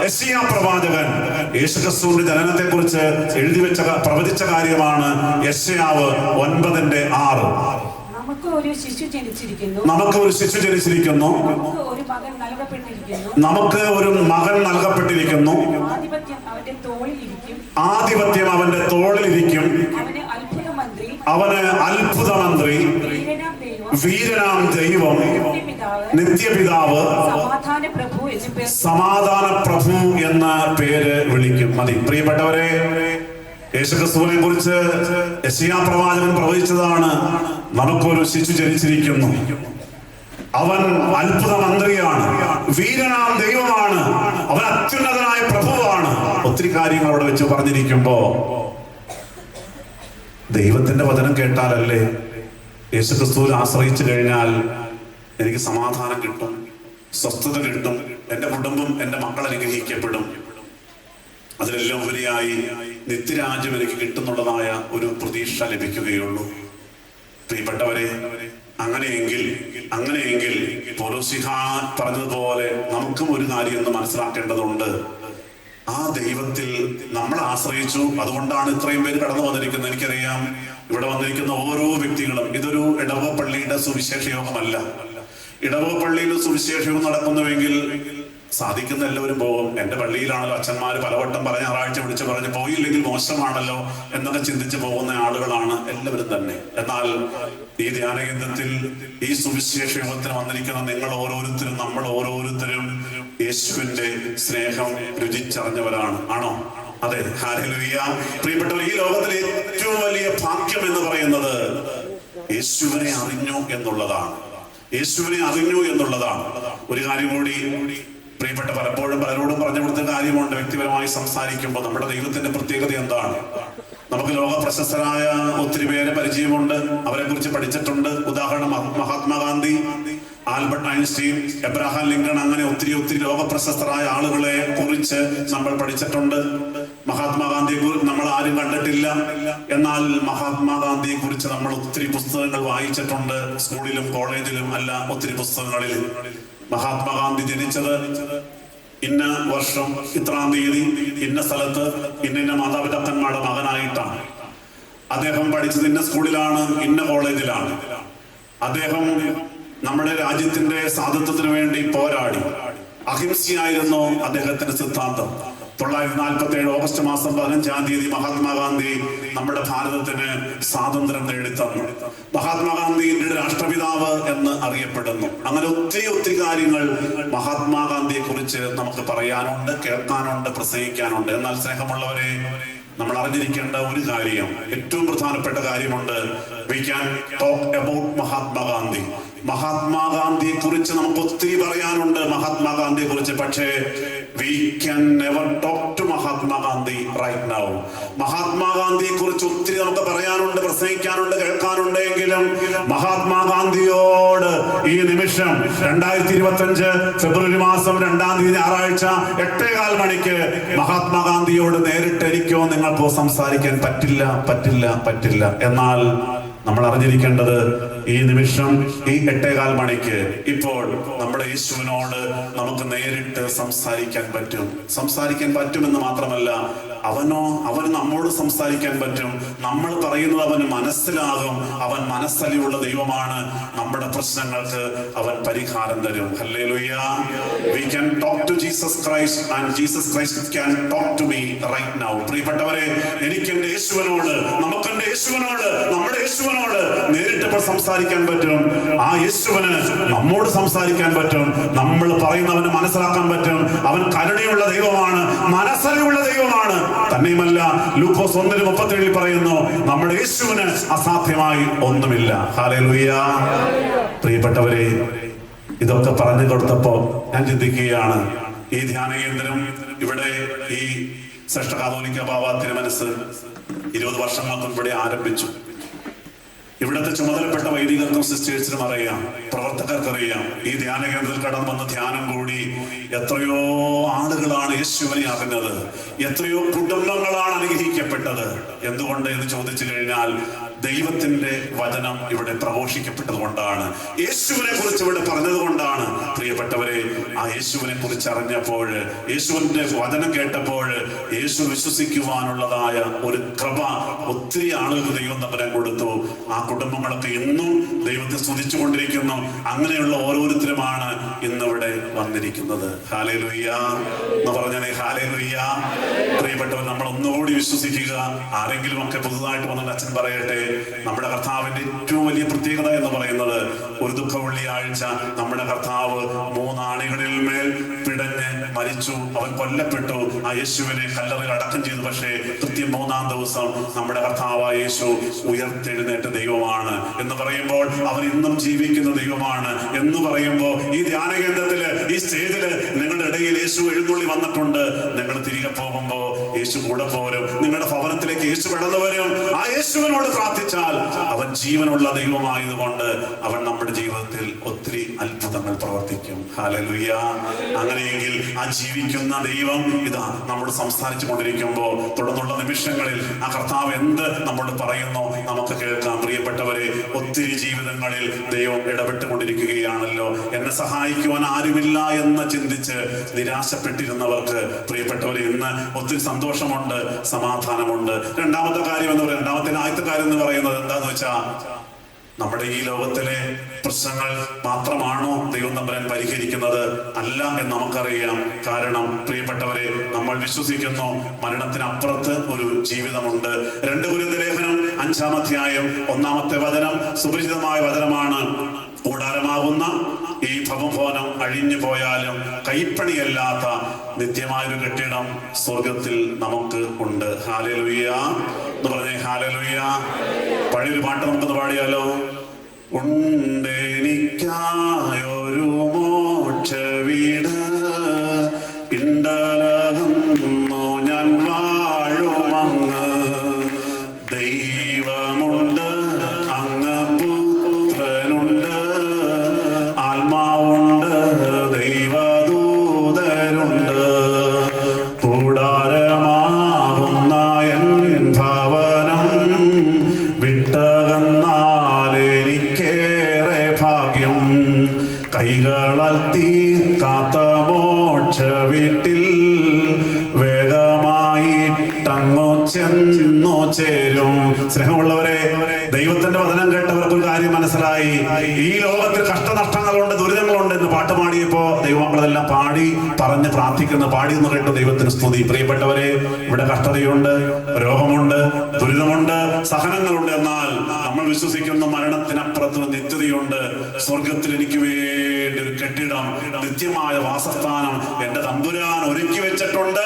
യെശയ്യാ പ്രവാചകൻ യേശുക്രിസ്തുവിന്റെ ജനനത്തെ കുറിച്ച് പ്രവചിച്ച കാര്യമാണ് യെശയ്യാവ് 9:6. നമുക്ക് ഒരു ശിശു ജനിച്ചിരിക്കുന്നു, നമുക്ക് ഒരു ശിശു ജനിച്ചിരിക്കുന്നു, നമുക്ക് ഒരു മകൻ നൽകപ്പെട്ടിരിക്കുന്നു, നമുക്ക് ഒരു മകൻ നൽകപ്പെട്ടിരിക്കുന്നു, ആധിപത്യം അവന്റെ തോളിലിരിക്കും, ആധിപത്യം അവന്റെ തോളിലിരിക്കും, അവന് അത്ഭുതമന്ത്രി, അവന് അത്ഭുതമന്ത്രി, വീരനാം ദൈവം, വീരനാം ദൈവം, നിത്യപിതാവ്, നിത്യപിതാവ്, സമാധാന പ്രഭു എന്ന് പേർ. സമാധാന പ്രഭു എന്ന പേര് വിളിക്കും. മതി. പ്രിയപ്പെട്ടവരെ, യേശുക്രിസ്തുവിനെ കുറിച്ച് യെശയ്യാ പ്രവാചകൻ പ്രവചിച്ചതാണ്, നമുക്കൊരു ശിശു ജനിച്ചിരിക്കുന്നു, അവൻ അത്ഭുത മന്ത്രിയാണ്, വീരനാം ദൈവമാണ്, അവൻ അത്യുന്നതനായ പ്രഭുവാണ്. ഒത്തിരി കാര്യങ്ങൾ അവിടെ വെച്ച് പറഞ്ഞിരിക്കുമ്പോ ദൈവത്തിന്റെ വചനം കേട്ടാലല്ലേ യേശുക്രിസ്തുവിൽ ആശ്രയിച്ചു കഴിഞ്ഞാൽ എനിക്ക് സമാധാനം കിട്ടും, സ്വസ്ഥത കിട്ടും, എന്റെ കുടുംബം, എന്റെ മക്കൾ അനുഗ്രഹിക്കപ്പെടും, അതിലെല്ലാം ഉപരിയായി നിത്യരാജ്യം എനിക്ക് കിട്ടുന്നുള്ളതായ ഒരു പ്രതീക്ഷ ലഭിക്കുകയുള്ളൂ. പ്രിയപ്പെട്ടവരെ, അങ്ങനെയെങ്കിൽ പൗലോസ്ലീഹ പറഞ്ഞതുപോലെ നമുക്കും ഒരു കാര്യം എന്ന് മനസ്സിലാക്കേണ്ടതുണ്ട്. ആ ദൈവത്തിൽ നമ്മൾ ആശ്രയിച്ചു, അതുകൊണ്ടാണ് ഇത്രയും പേര് കടന്നു വന്നിരിക്കുന്നത്. എനിക്കറിയാം, ഇവിടെ വന്നിരിക്കുന്ന ഓരോ വ്യക്തികളും ഇതൊരു ഇടവ പള്ളിയുടെ സുവിശേഷ യോഗമല്ല. ഇടവ പള്ളിയിൽ സുവിശേഷ യോഗം നടക്കുന്നുവെങ്കിൽ സാധിക്കുന്ന എല്ലാവരും പോകും. എന്റെ പള്ളിയിലാണല്ലോ അച്ഛന്മാര് പലവട്ടം പറഞ്ഞ ഞായറാഴ്ച വിളിച്ച് പറഞ്ഞ് പോയില്ലെങ്കിൽ മോശമാണല്ലോ എന്നൊക്കെ ചിന്തിച്ച് പോകുന്ന ആളുകളാണ് എല്ലാവരും തന്നെ. എന്നാൽ ഈ ധ്യാന കേന്ദ്രത്തിൽ ഈ സുവിശേഷ യോഗത്തിന് വന്നിരിക്കുന്ന നിങ്ങൾ ഓരോരുത്തരും, നമ്മൾ ഓരോരുത്തരും യേശുവിന്റെ സ്നേഹം രുചിച്ചറിഞ്ഞവരാണ്. ആണോ? അതെ. ഹല്ലേലൂയ. പ്രിയപ്പെട്ടവർ, ഈ ലോകത്തിലെ ഏറ്റവും വലിയ ഭാഗ്യം എന്ന് പറയുന്നത് യേശുവിനെ അറിഞ്ഞു എന്നുള്ളതാണ്. യേശുവിനെ അറിഞ്ഞു എന്നുള്ളതാണ്. ഒരു കാര്യം കൂടി പ്രിയപ്പെട്ട, പലപ്പോഴും പലരോടും പറഞ്ഞു കൊടുത്ത കാര്യമുണ്ട്. വ്യക്തിപരമായി സംസാരിക്കുമ്പോൾ നമ്മുടെ ദൈവത്തിന്റെ പ്രത്യേകത എന്താണ്? നമുക്ക് ലോക പ്രശസ്തരായ ഒത്തിരി പേരെ പരിചയമുണ്ട്, അവരെ കുറിച്ച് പഠിച്ചിട്ടുണ്ട്. ഉദാഹരണം Mahatma Gandhi, Albert Einstein, Abraham Lincoln, അങ്ങനെ ഒത്തിരി ലോക പ്രശസ്തരായ ആളുകളെ കുറിച്ച് നമ്മൾ പഠിച്ചിട്ടുണ്ട്. മഹാത്മാഗാന്ധിയെ കുറിച്ച് നമ്മൾ ആരും കണ്ടിട്ടില്ല, എന്നാൽ മഹാത്മാഗാന്ധിയെ കുറിച്ച് നമ്മൾ ഒത്തിരി പുസ്തകങ്ങൾ വായിച്ചിട്ടുണ്ട്. സ്കൂളിലും കോളേജിലും അല്ല, ഒത്തിരി പുസ്തകങ്ങളിൽ. മഹാത്മാഗാന്ധി ജനിച്ചത് ഇന്ന വർഷം ഇത്രാം തീയതി ഇന്ന സ്ഥലത്ത് ഇന്ന മാതാപിതാക്കന്മാരുടെ മകനായിട്ടാണ്. അദ്ദേഹം പഠിച്ചത് ഇന്ന സ്കൂളിലാണ്, ഇന്ന കോളേജിലാണ്. അദ്ദേഹം നമ്മുടെ രാജ്യത്തിന്റെ സ്വാതന്ത്ര്യത്തിന് വേണ്ടി പോരാടി. അഹിംസയായിരുന്നു അദ്ദേഹത്തിന്റെ സിദ്ധാന്തം. 1947 ഓഗസ്റ്റ് മാസം 15-ാം തീയതി മഹാത്മാഗാന്ധി നമ്മുടെ ഭാരതത്തിന് സ്വാതന്ത്ര്യം നേടിത്തന്നു. മഹാത്മാഗാന്ധി ഇന്ത്യയുടെ രാഷ്ട്രപിതാവ് എന്ന് അറിയപ്പെടുന്നു. അങ്ങനെ ഒത്തിരി കാര്യങ്ങൾ മഹാത്മാഗാന്ധിയെ കുറിച്ച് നമുക്ക് പറയാനുണ്ട്, കേൾക്കാനുണ്ട്, പ്രസംഗിക്കാനുണ്ട്. എന്നാൽ സ്നേഹമുള്ളവരെ, നമ്മൾ അറിഞ്ഞിരിക്കേണ്ട ഒരു കാര്യം, ഏറ്റവും പ്രധാനപ്പെട്ട കാര്യമുണ്ട്. We can talk about Mahatma Gandhi. മഹാത്മാഗാന്ധിയെ കുറിച്ച് നമുക്ക് ഒത്തിരി പറയാനുണ്ട്, മഹാത്മാഗാന്ധിയെ കുറിച്ച്. പക്ഷേ we can never talk to Mahatma Gandhi right now. മഹാത്മാഗാന്ധിയെ കുറിച്ച് ഒത്തിരി നമുക്ക് പറയാനുണ്ട്, പ്രസംഗിക്കാനുണ്ട്, കേൾക്കാനുണ്ട്. എങ്കിലും മഹാത്മാഗാന്ധിയോട് ഈ നിമിഷം 2025 ഫെബ്രുവരി മാസം 2-ാം തീയതി ഞായറാഴ്ച 8:15 മണിക്ക് മഹാത്മാഗാന്ധിയോട് നേരിട്ട് എനിക്കോ നിങ്ങൾക്കോ സംസാരിക്കാൻ പറ്റില്ല. എന്നാൽ നമ്മൾ അറിഞ്ഞിരിക്കേണ്ടത്, ഈ നിമിഷം ഈ 8:15 മണിക്ക് ഇപ്പോൾ നമ്മുടെ യേശുവിനോട് നമുക്ക് നേരിട്ട് സംസാരിക്കാൻ പറ്റുമെന്ന് മാത്രമല്ല, അവന് നമ്മോട് സംസാരിക്കാൻ പറ്റും. നമ്മൾ പറയുന്നത് അവന് മനസ്സിലാകും. അവൻ മനസ്സലിയുള്ള ദൈവമാണ്. നമ്മുടെ പ്രശ്നങ്ങൾക്ക് അവൻ പരിഹാരം തരും. Hallelujah. We can talk to Jesus Christ and Jesus Christ can talk to me right now. പ്രിയപ്പെട്ടവരെ, എനിക്ക് എന്റെ യേശുവിനോട്, നമുക്കെന്റെ യേശുവിനോട്, നമ്മുടെ യേശുവിനോട് നേരിട്ട് ഇപ്പോൾ സംസാരിക്കാൻ പറ്റും. ആ യേശുവിന് നമ്മോട് സംസാരിക്കാൻ പറ്റും. നമ്മൾ പറയുന്നവന് മനസ്സിലാക്കാൻ പറ്റും. അവൻ കരുണയുള്ള ദൈവമാണ്, മനസ്സലിയുള്ള ദൈവമാണ്. തന്നെയുമല്ല, ലൂക്കോസ് 1:37 പറയുന്നു, നമ്മുടെ യേശുവിന് അസാധ്യമായി ഒന്നുമില്ല. ഹല്ലേലൂയ. പ്രിയപ്പെട്ടവരെ, ഇതൊക്കെ പറഞ്ഞു കൊടുത്തപ്പോ ഞാൻ ചിന്തിക്കുകയാണ്, ഈ ധ്യാന കേന്ദ്രം ഇവിടെ ഈ ശ്രേഷ്ഠ കാതോലിക്ക ബാവ തിരുമനസ് 20 വർഷങ്ങൾക്ക് മുമ്പ് ആരംഭിച്ചു. ഇവിടുത്തെ ചുമതലപ്പെട്ട വൈദികർക്കും സിസ്റ്റേഴ്സിനും അറിയാം, പ്രവർത്തകർക്കറിയാം. ഈ ധ്യാന കേന്ദ്രത്തിൽ കടന്നു വന്ന ധ്യാനം കൂടി എത്രയോ ആളുകളാണ് യേശുവിനെ അറിഞ്ഞത്, എത്രയോ കുടുംബങ്ങളാണ് അനുഗ്രഹിക്കപ്പെട്ടത്. എന്തുകൊണ്ട് എന്ന് ചോദിച്ചു കഴിഞ്ഞാൽ, ദൈവത്തിന്റെ വചനം ഇവിടെ പ്രഘോഷിക്കപ്പെട്ടത് കൊണ്ടാണ്, യേശുവിനെ കുറിച്ച് ഇവിടെ പറഞ്ഞത് കൊണ്ടാണ്. പ്രിയപ്പെട്ടവരെ, ആ യേശുവിനെ കുറിച്ച് അറിഞ്ഞപ്പോൾ, യേശുവിന്റെ വചനം കേട്ടപ്പോൾ, യേശു വിശ്വസിക്കുവാനുള്ളതായ ഒരു കൃപ ഒത്തിരി ആളുകൾക്ക് ദൈവം തമ്പുരാൻ കൊടുത്തു. ആ കുടുംബങ്ങളൊക്കെ ഇന്നും ദൈവത്തെ സ്തുതിച്ചുകൊണ്ടിരിക്കുന്നു. അങ്ങനെയുള്ള ഓരോരുത്തരുമാണ് ഇന്നിവിടെ വന്നിരിക്കുന്നത്. ഹല്ലേലൂയ എന്ന് പറഞ്ഞാൽ ഹല്ലേലൂയ. പ്രിയപ്പെട്ടവർ, നമ്മൾ ഒന്നുകൂടി വിശ്വസിക്കുക. ആരെങ്കിലും ഒക്കെ പുതുതായിട്ട് വന്നിട്ട് അച്ഛൻ പറയട്ടെ, നമ്മുടെ കർത്താവിന്റെ ഏറ്റവും വലിയ പ്രത്യേകത എന്ന് പറയുന്നത്, ഒരു ദുഃഖ വെള്ളിയാഴ്ച നമ്മുടെ കർത്താവ് 3 ആണികളിൽ മേൽ പിടഞ്ഞ് മരിച്ചു, അവൻ കൊല്ലപ്പെട്ടു. ആ യേശുവിനെ കല്ലറയിൽ അടക്കം ചെയ്തു. പക്ഷേ കൃത്യം 3-ാം ദിവസം നമ്മുടെ കർത്താവായ യേശു ഉയർത്തെഴുന്നേറ്റ ദൈവമാണ് എന്ന് പറയുമ്പോൾ, അവൻ ഇന്നും ജീവിക്കുന്ന ദൈവമാണ് എന്ന് പറയുമ്പോൾ, ഈ ധ്യാന കേന്ദ്രത്തില്, ഈ സ്റ്റേജില് നിങ്ങളുടെ ഇടയിൽ യേശു എഴുന്നള്ളി വന്നിട്ടുണ്ട്. നിങ്ങൾ തിരികെ പോകുമ്പോ യേശു കൂടെ പോരും. നിങ്ങളുടെ ഭവനത്തിലേക്ക് യേശു കടന്നു വരും. ആ യേശുവിനോട് പ്രാർത്ഥിച്ചാൽ അവൻ ജീവനുള്ള ദൈവമായതുകൊണ്ട് അവൻ നമ്മുടെ ജീവിതത്തിൽ ഒത്തിരി അത്ഭുതങ്ങൾ പ്രവർത്തിക്കും. ഹല്ലേലൂയ. അങ്ങനെയെങ്കിൽ ആ ജീവിക്കുന്ന ദൈവം ഇതാ നമ്മോട് സംസാരിച്ചു കൊണ്ടിരിക്കുമ്പോ, തുടർന്നുള്ള നിമിഷങ്ങളിൽ ആ കർത്താവ് എന്ത് നമ്മോട് പറയുന്നു നമുക്ക് കേൾക്കാം. പ്രിയപ്പെട്ടവരെ, ഒത്തിരി ജീവിതങ്ങളിൽ ദൈവം ഇടപെട്ടുകൊണ്ടിരിക്കുകയാണല്ലോ. എന്നെ സഹായിക്കുവാൻ ആരുമില്ല എന്ന് ചിന്തിച്ച് നിരാശപ്പെട്ടിരുന്നവർക്ക്, പ്രിയപ്പെട്ടവരെ, ഇന്ന് ഒത്തിരി സന്തോഷമുണ്ട്, സമാധാനമുണ്ട്. രണ്ടാമത്തെ കാര്യം എന്ന് പറയുന്നത്, ആദ്യത്തെ കാര്യം എന്ന് പറയുന്നത് എന്താന്ന് വെച്ചാ, നമ്മുടെ ഈ ലോകത്തിലെ പ്രശ്നങ്ങൾ മാത്രമാണോ ദൈവം തമ്പുരാൻ പരിഹരിക്കുന്നത്? അല്ല എന്ന് നമുക്കറിയാം. കാരണം പ്രിയപ്പെട്ടവരെ, നമ്മൾ വിശ്വസിക്കുന്നു മരണത്തിനപ്പുറത്ത് ഒരു ജീവിതമുണ്ട്. 2 കൊരിന്ത്യർ ലേഖനം 5-ാം അധ്യായം 1-ാമത്തെ വചനം സുപരിചിതമായ വചനമാണ്. കൂടാരമാകുന്ന ഈ ഭവഭവനം അഴിഞ്ഞു പോയാലും കൈപ്പണിയല്ലാത്ത നിത്യമായൊരു കെട്ടിടം സ്വർഗത്തിൽ നമുക്ക് ഉണ്ട്. ഹല്ലേലൂയ എന്ന് പറഞ്ഞേ ഹല്ലേലൂയ. പഴയൊരു പാട്ട് നമുക്കൊന്ന് പാടിയാലോ? ഉണ്ടെനിക്കായൊരു മോക്ഷ വീട് ഇണ്ടലകുന്നു ഞാൻ വാഴുമങ്ങ്, ദൈവമുണ്ട് അങ്ങ് പുത്രനുണ്ട് ആത്മാവുണ്ട് ദൈവദൂതരുണ്ട്, കൂടാരമാകുന്ന എൻ ഭവനം വിട്ടകന്നാലെനിക്കേറെ ഭാഗ്യം, കൈകളാൽ തീർക്കാത്ത മോക്ഷ വീട്ടിൽ വേഗമായിട്ടങ്ങു ചെന്നു ചേരും. സ്നേഹമുള്ളവരെ, ദൈവത്തിന്റെ വചനം കേട്ടവർക്ക് ഒരു കാര്യം മനസ്സിലായി. ഈ ലോകത്തിൽ കഷ്ടനഷ്ടങ്ങളുണ്ട്, ദുരിതങ്ങളുണ്ട് എന്ന് പാട്ട് പാടിയപ്പോ ദൈവങ്ങളെല്ലാം പാടി പറഞ്ഞ് പ്രാർത്ഥിക്കുന്ന പാടി എന്ന് കേട്ടു. ദൈവത്തിന് സ്തുതി. പ്രിയപ്പെട്ടവരെ, ഇവിടെ കഷ്ടതയുണ്ട്, രോഗമുണ്ട്, ദുരിതമുണ്ട്, സഹനങ്ങളുണ്ട്. എന്നാൽ നമ്മൾ വിശ്വസിക്കുന്ന മരണത്തിനപ്പുറത്ത് നിത്യതയുണ്ട്. സ്വർഗത്തിൽ എനിക്ക് വേണ്ടി ഒരു കെട്ടിടം, നിത്യമായ വാസസ്ഥാനം എന്റെ തമ്പുരാൻ ഒരുക്കി വെച്ചിട്ടുണ്ട്.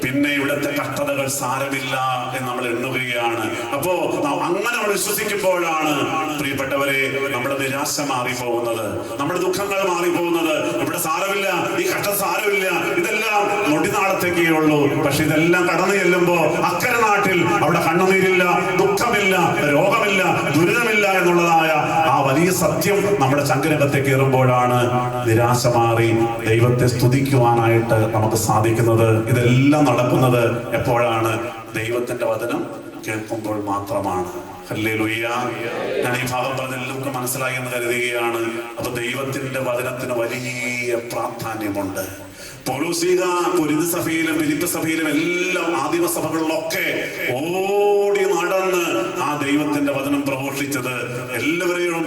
പിന്നെ ഇവിടുത്തെ കഷ്ടതകൾ സാരമില്ല എന്ന് നമ്മൾ എണ്ണുകയാണ്. അപ്പോ അങ്ങനെ നമ്മൾ വിശ്വസിക്കുമ്പോഴാണ് പ്രിയപ്പെട്ടവരെ നമ്മുടെ നിരാശ മാറിപ്പോകുന്നത്, നമ്മുടെ ദുഃഖങ്ങൾ മാറിപ്പോകുന്നത്. ഇവിടെ സാരമില്ല, ഈ കഷ്ടത സാരമില്ല, ഇതെല്ലാം നൊടിനാളത്തേക്കേ ഉള്ളൂ. പക്ഷെ ഇതെല്ലാം കടന്നു ചെല്ലുമ്പോ അക്കരെ നാട്ടിൽ അവിടെ കണ്ണുനീരില്ല, ദുഃഖമില്ല, രോഗമില്ല, ദുരിതമില്ല എന്നുള്ളതായ ആ വലിയ സത്യം നമ്മുടെ ചങ്കരകത്തെ കയറുമ്പോഴാണ് നിരാശ മാറി ദൈവത്തെ സ്തുതിക്കുവാനായിട്ട് നമുക്ക് സാധിക്കുന്നത്. ഇതെല്ലാം നടക്കുന്നത് എപ്പോഴാണ്? ദൈവത്തിന്റെ വചനം കേൾക്കുമ്പോൾ മാത്രമാണ്. ഹല്ലേലൂയ. ഞാൻ ഈ ഭാഗം പറഞ്ഞ എല്ലാവർക്കും മനസ്സിലായി എന്ന് കരുതുകയാണ്. അപ്പൊ ദൈവത്തിന്റെ വചനത്തിന് വലിയ പ്രാധാന്യമുണ്ട്. പൗലോസ്ലീഹ കൊരിന്ത് സഭയിലും ഫിലിപ്പി സഭയിലും എല്ലാം ആദിമസഭകളിലൊക്കെ ഓടി നടന്ന് ആ ദൈവത്തിന്റെ വചനം പ്രഘോഷിച്ചത്, എല്ലാവരെയും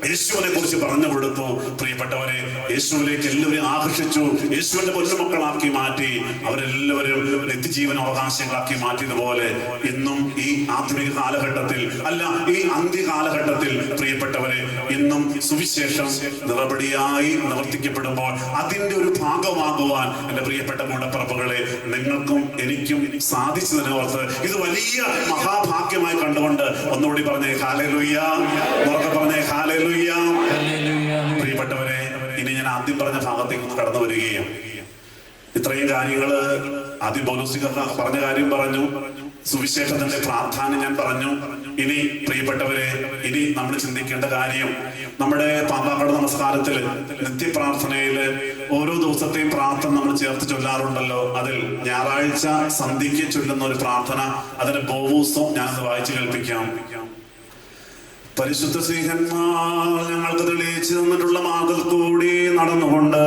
യേശുവിനെ കുറിച്ച് പറഞ്ഞു കൊടുത്തു. പ്രിയപ്പെട്ടവരെ, യേശുവിലേക്ക് എല്ലാവരെയും ആകർഷിച്ചു, യേശുവിന്റെ പൊന്നുമക്കളാക്കി മാറ്റി, അവരെല്ലാവരും നിത്യജീവന അവകാശങ്ങളാക്കി മാറ്റിയതുപോലെ ഇന്നും ഈ ആധുനിക കാലഘട്ടത്തിൽ, അല്ല ഈ അന്ത്യ കാലഘട്ടത്തിൽ പ്രിയപ്പെട്ടവരെ, ഇന്നും സുവിശേഷം നിറപടിയായി നിവർത്തിക്കപ്പെടുമ്പോൾ അതിന്റെ ഒരു ഭാഗമാകുവാൻ എന്റെ പ്രിയപ്പെട്ട കൂടപ്പറപ്പുകളെ നിങ്ങൾക്കും എനിക്കും സാധിച്ചതിനോർത്ത് ഇത് വലിയ മഹാഭാഗ്യമായി കണ്ടുകൊണ്ട് ഒന്നുകൂടി പറഞ്ഞേ ഹല്ലേലൂയ, ഉറക്കെ പറഞ്ഞേ ഹല്ലേലൂയ. പ്രിയപ്പെട്ടവരെ, ഇനി ഞാൻ ആദ്യം പറഞ്ഞ ഭാഗത്തേക്ക് കടന്നു വരികയും ഇത്രയും കാര്യങ്ങള് ആദ്യം പൗലോസ്ലീഹ പറഞ്ഞ കാര്യം പറഞ്ഞു, സുവിശേഷത്തിന്റെ പ്രാധാന്യം ഞാൻ പറഞ്ഞു. ഇനി പ്രിയപ്പെട്ടവരെ, ഇനി നമ്മൾ ചിന്തിക്കേണ്ട കാര്യം, നമ്മുടെ പാമ്പാക്കട നമസ്കാരത്തില് നിത്യപ്രാർത്ഥനയില് ഓരോ ദിവസത്തെയും പ്രാർത്ഥന നമ്മൾ ചേർത്ത് ചൊല്ലാറുണ്ടല്ലോ. അതിൽ ഞായറാഴ്ച സന്ധ്യയ്ക്ക് ചൊല്ലുന്ന ഒരു പ്രാർത്ഥന, അതിന്റെ ബോവൂസം ഞാനത് വായിച്ചു കേൾപ്പിക്കാം. പരിശുദ്ധ സ്ത്രീഹന്മാർ ഞങ്ങൾക്ക് തെളിയിച്ചു തന്നിട്ടുള്ള മാർഗത്തിൽ കൂടി നടന്നുകൊണ്ട്